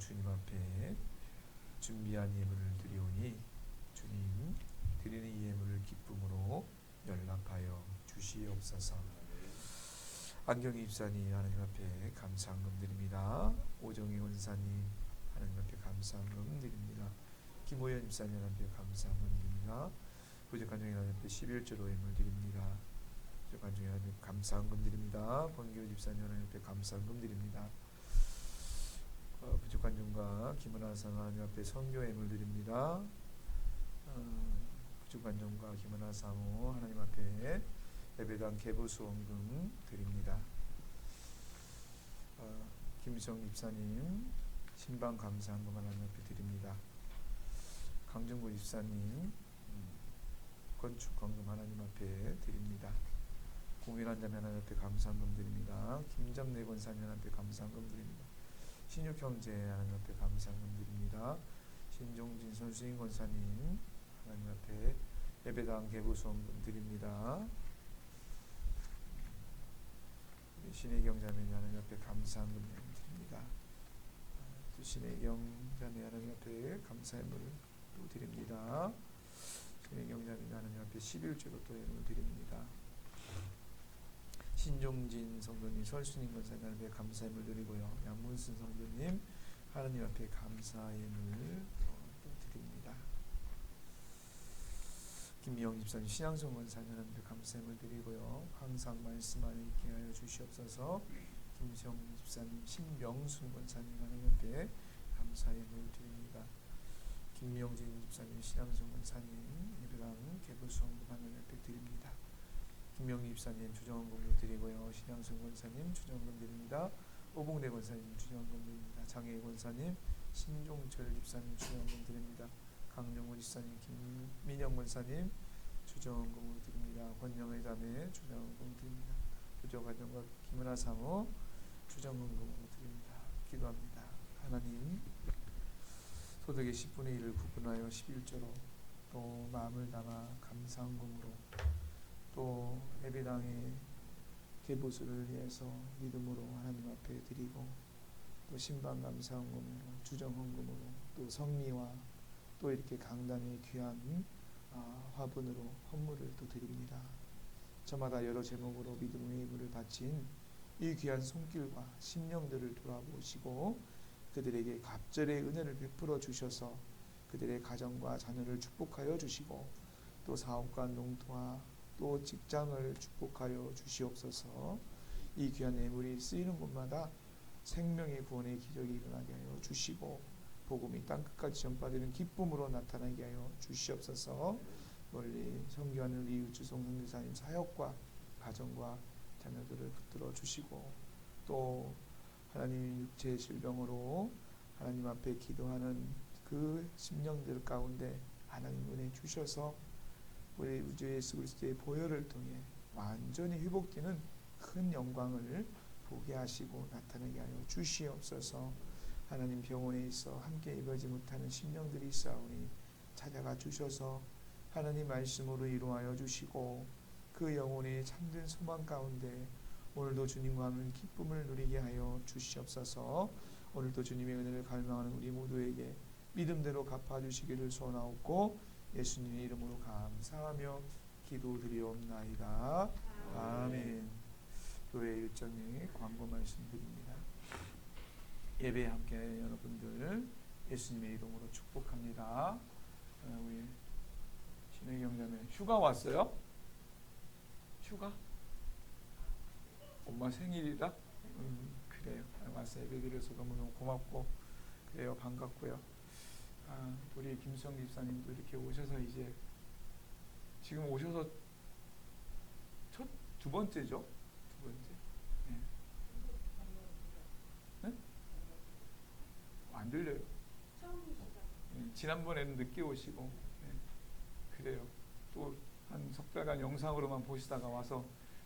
주님 앞에 준비한 예물을 드리오니 주님 드리는 이 예물을 기쁨으로 연락하여 주시옵소서. 안경희 집사님 하나님 앞에 감사한금 드립니다. 오정희 원사님 하나님 앞에 감사한금 드립니다. 김호연 집사님 하나님 앞에 감사한금 드립니다. 부족한 중에 하나님 앞에 11조로 예물 드립니다. 부족한 중에 하나님 앞에 감사한금 드립니다. 권규 집사님 하나님 앞에 감사한금 드립니다. 부족한 종과 김은하상 하나님 앞에 선교 예물 드립니다. 부족한 종과 김은하 사모 하나님 앞에 예배당 개부수원금 드립니다. 김수정 집사님 신방 감사한금 하나님 앞에 드립니다. 강정구 집사님 건축헌금 하나님 앞에 드립니다. 공인한 자매 하나님 앞에 감사한금 드립니다. 김점내 권사님 하나님 앞에 감사한금 드립니다. 신육형제 하나님 앞에 감사한금 드립니다. 신종진 선수인 권사님 하나님 앞에 예배당 개부수원금 드립니다. 신혜경 자매 하나님 앞에 감사한금 드립니다. 또 신혜경 자매 하나님 앞에 감사함을 또 드립니다. 신혜경 자매 하나님 앞에 11조로 또 예물 드립니다. 신종진 성도님, 설순인 권사님 하나님 앞에 감사함을 드리고요. 양문순 성도님 하나님 앞에 감사함을 또 드립니다. 김미영 집사님, 신양성 권사님 하나님 앞에 감사함을 드리고요. 항상 말씀 안에 있게 하여 주시옵소서. 김시영 집사님, 신명순 권사님 하나님 앞에 감사함을 드립니다. 김명진 집사님, 신양성 권사님 예배당 개부수원금 하나님 앞에 드립니다. 김명희 집사님 주정헌금도 드리고요. 신양성 권사님 주정헌금 드립니다. 오봉대 권사님 주정헌금 드립니다. 장혜희 권사님, 신종철 집사님 주정헌금 드립니다. 강정우 집사님, 김민영 권사님 주정헌금으로 드립니다. 권영애 자매 주정헌금 드립니다. 부족한정과 김은하 사모 주정헌금으로 드립니다. 기도합니다. 하나님, 소득의 10분의 1을 구분하여 11조로 또 마음을 담아 감사헌금으로 또 예배당의 개보수를 위해서 믿음으로 하나님 앞에 드리고 또 신방 감사헌금으로 주정헌금으로 또 성미와 또 이렇게 강단의 귀한 화분으로 헌물을 또 드립니다. 저마다 여러 제목으로 믿음의 예물을 바친 이 귀한 손길과 심령들을 돌아보시고 그들에게 갑절의 은혜를 베풀어 주셔서 그들의 가정과 자녀를 축복하여 주시고 또 사업과 농토와 또 직장을 축복하여 주시옵소서. 이 귀한 예물이 쓰이는 곳마다 생명의 구원의 기적이 일어나게 하여 주시고 복음이 땅끝까지 전파되는 기쁨으로 나타나게 하여 주시옵소서. 멀리 선교하는 이웃주송 선교사님 사역과 가정과 자녀들을 붙들어 주시고 또 하나님 육체의 질병으로 하나님 앞에 기도하는 그 심령들 가운데 하나님 은혜 주셔서 우리 우주 예수 그리스도의 보혈을 통해 완전히 회복되는 큰 영광을 보게 하시고 나타내게 하여 주시옵소서. 하나님, 병원에 있어 함께 입어지 못하는 심령들이 있사오니 찾아가 주셔서 하나님 말씀으로 이루하여 주시고 그 영혼의 참된 소망 가운데 오늘도 주님과 하는 기쁨을 누리게 하여 주시옵소서. 오늘도 주님의 은혜를 갈망하는 우리 모두에게 믿음대로 갚아주시기를 소원하옵고 예수님의 이름으로 감사하며 기도드리옵나이다. 아멘. 교회 일정의 광고 말씀드립니다. 예배에 함께 여러분들 예수님의 이름으로 축복합니다. 우리 신혜경 자매 휴가 왔어요? 휴가? 엄마 생일이라? 그래요. 와서 예배드려서 너무너무 고맙고 그래요. 반갑고요. 우리 김수영 집사님도 이렇게 오셔서 이제 지금 오셔서 두 번째죠? 두 번째. 네. 네? 안 들려요. 네. 지난번에는 늦게 오시고 네. 그래요. 또 한 석 달간 영상으로만 보시다가 와서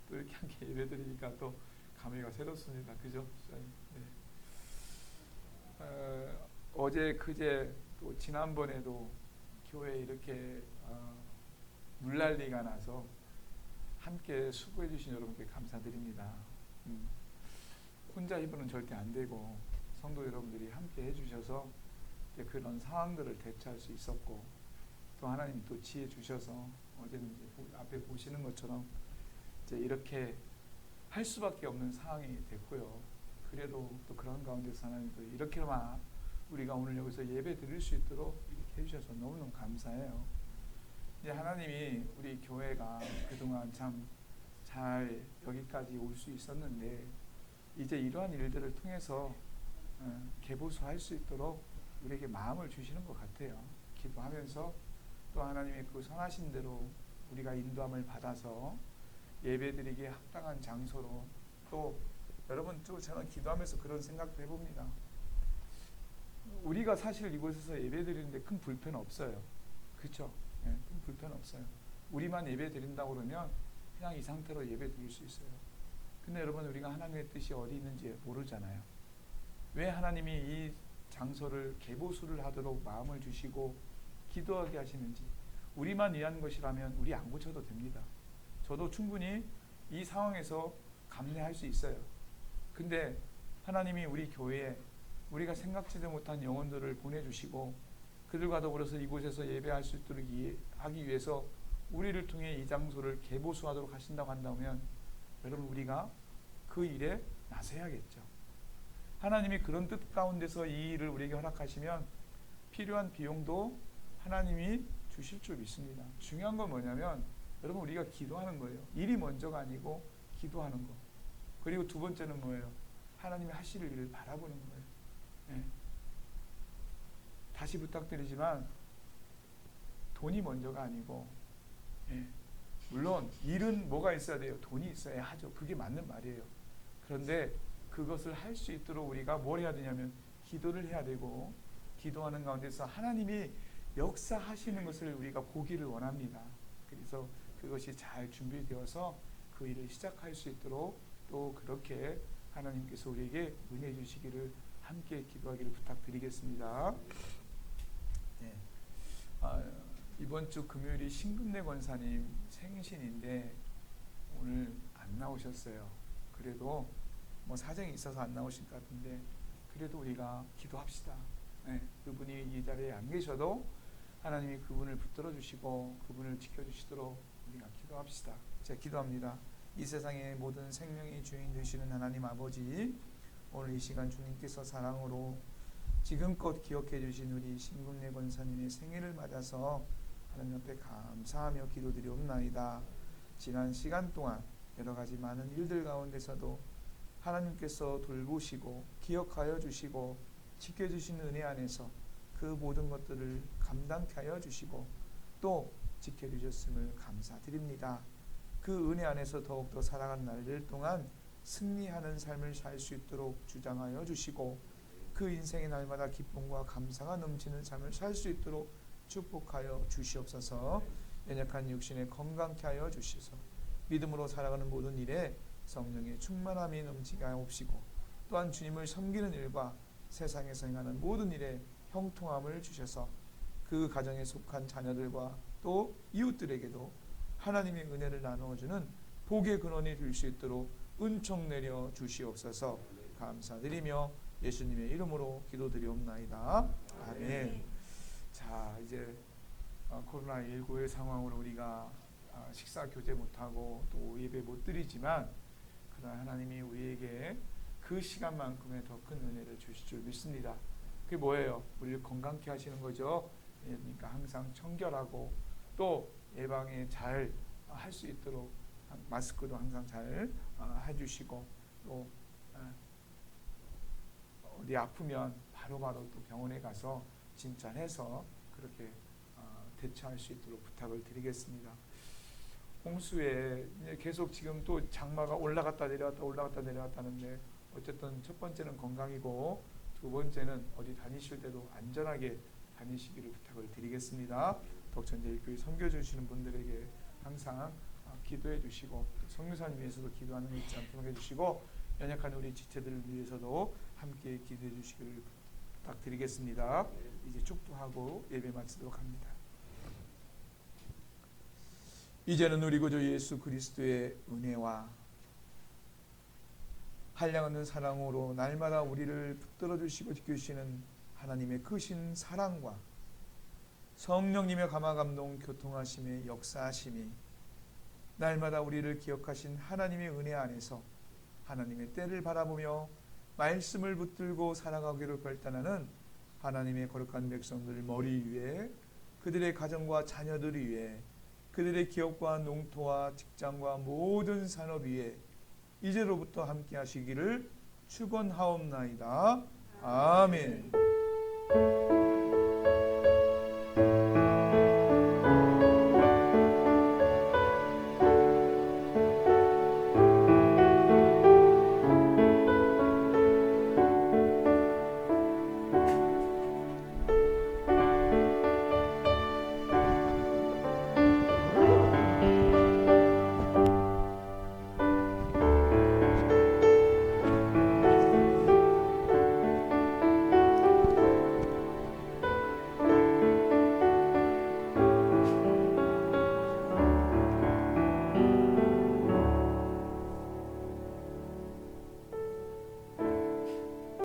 또 이렇게 함께 예배드리니까 또 감회가 새롭습니다. 그죠? 네. 어제 그제 또 지난번에도 교회에 이렇게 물난리가 나서 함께 수고해 주신 여러분께 감사드립니다. 혼자 입으면 절대 안 되고 성도 여러분들이 함께 해주셔서 이제 그런 상황들을 대처할 수 있었고, 또 하나님이 또 지혜 주셔서 어제는 이제 앞에 보시는 것처럼 이제 이렇게 할 수밖에 없는 상황이 됐고요. 그래도 또 그런 가운데서 하나님도 이렇게만 우리가 오늘 여기서 예배 드릴 수 있도록 이렇게 해주셔서 너무너무 감사해요. 이제 하나님이 우리 교회가 그동안 참 잘 여기까지 올 수 있었는데, 이제 이러한 일들을 통해서 개보수할 수 있도록 우리에게 마음을 주시는 것 같아요. 기도하면서 또 하나님의 그 선하신 대로 우리가 인도함을 받아서 예배드리기에 합당한 장소로, 또 여러분 또 저는 기도하면서 그런 생각도 해봅니다. 우리가 사실 이곳에서 예배드리는데 큰 불편 없어요. 그렇죠? 큰 불편 없어요. 우리만 예배드린다고 그러면 그냥 이 상태로 예배드릴 수 있어요. 근데 여러분, 우리가 하나님의 뜻이 어디 있는지 모르잖아요. 왜 하나님이 이 장소를 개보수를 하도록 마음을 주시고 기도하게 하시는지, 우리만 위한 것이라면 우리 안 고쳐도 됩니다. 저도 충분히 이 상황에서 감내할 수 있어요. 근데 하나님이 우리 교회에 우리가 생각지도 못한 영혼들을 보내주시고 그들과 더불어서 이곳에서 예배할 수 있도록 하기 위해서 우리를 통해 이 장소를 개보수하도록 하신다고 한다면, 여러분 우리가 그 일에 나서야겠죠. 하나님이 그런 뜻 가운데서 이 일을 우리에게 허락하시면 필요한 비용도 하나님이 주실 줄 믿습니다. 중요한 건 뭐냐면 여러분, 우리가 기도하는 거예요. 일이 먼저가 아니고 기도하는 거. 그리고 두 번째는 뭐예요? 하나님이 하실 일을 바라보는 거예요. 예. 다시 부탁드리지만 돈이 먼저가 아니고, 물론 일은 뭐가 있어야 돼요? 돈이 있어야 하죠. 그게 맞는 말이에요. 그런데 그것을 할 수 있도록 우리가 뭘 해야 되냐면 기도를 해야 되고, 기도하는 가운데서 하나님이 역사하시는 것을 우리가 보기를 원합니다. 그래서 그것이 잘 준비되어서 그 일을 시작할 수 있도록, 또 그렇게 하나님께서 우리에게 은혜 주시기를 함께 기도하기를 부탁드리겠습니다. 이번 주 금요일이 신금래 권사님 생신인데 오늘 안 나오셨어요. 그래도 뭐 사정이 있어서 안 나오신 것 같은데, 그래도 우리가 기도합시다. 그분이 이 자리에 안 계셔도 하나님이 그분을 붙들어 주시고 그분을 지켜주시도록 우리가 기도합시다. 제가 기도합니다. 이 세상의 모든 생명의 주인 되시는 하나님 아버지, 오늘 이 시간 주님께서 사랑으로 지금껏 기억해 주신 우리 신금래 권사님의 생일을 맞아서 하나님 앞에 감사하며 기도드리옵나이다. 지난 시간 동안 여러 가지 많은 일들 가운데서도 하나님께서 돌보시고 기억하여 주시고 지켜주신 은혜 안에서 그 모든 것들을 감당케 하여 주시고 또 지켜주셨음을 감사드립니다. 그 은혜 안에서 더욱더 살아간 날들 동안 승리하는 삶을 살 수 있도록 주장하여 주시고, 그 인생의 날마다 기쁨과 감사가 넘치는 삶을 살 수 있도록 축복하여 주시옵소서. 연약한 육신에 건강케 하여 주시소. 믿음으로 살아가는 모든 일에 성령의 충만함이 넘치게 하옵시고, 또한 주님을 섬기는 일과 세상에서 행하는 모든 일에 형통함을 주셔서 그 가정에 속한 자녀들과 또 이웃들에게도 하나님의 은혜를 나누어주는 복의 근원이 될 수 있도록 은총 내려 주시옵소서. 감사드리며 예수님의 이름으로 기도드리옵나이다. 아멘. 자, 이제 코로나19의 상황으로 우리가 식사 교제 못하고 또 예배 못 드리지만, 그러나 하나님이 우리에게 그 시간만큼의 더 큰 은혜를 주실 줄 믿습니다. 그게 뭐예요? 우리를 건강케 하시는 거죠. 그러니까 항상 청결하고 또 예방에 잘 할 수 있도록 마스크도 항상 잘 해주시고, 또 어디 아프면 바로바로 또 병원에 가서 진찰해서 그렇게 대처할 수 있도록 부탁을 드리겠습니다. 홍수에 계속 지금 또 장마가 올라갔다 내려갔다 하는데, 어쨌든 첫 번째는 건강이고 두 번째는 어디 다니실 때도 안전하게 다니시기를 부탁을 드리겠습니다. 덕천제일교회 섬겨주시는 분들에게 항상 기도해 주시고, 성교사님 위해서도 기도하는 거 잊지 않도록 해주시고, 연약한 우리 지체들을 위해서도 함께 기도해 주시기를 부탁드리겠습니다. 이제 축도하고 예배 마치도록 합니다. 이제는 우리 구주 예수 그리스도의 은혜와 한량없는 사랑으로 날마다 우리를 붙들어 주시고 지켜주시는 하나님의 크신 사랑과 성령님의 감화감동 교통하심의 역사하심이 날마다 우리를 기억하신 하나님의 은혜 안에서 하나님의 때를 바라보며 말씀을 붙들고 살아가기로 결단하는 하나님의 거룩한 백성들 머리 위에, 그들의 가정과 자녀들 위에, 그들의 기업과 농토와 직장과 모든 산업 위에 이제로부터 함께 하시기를 축원하옵나이다. 아멘.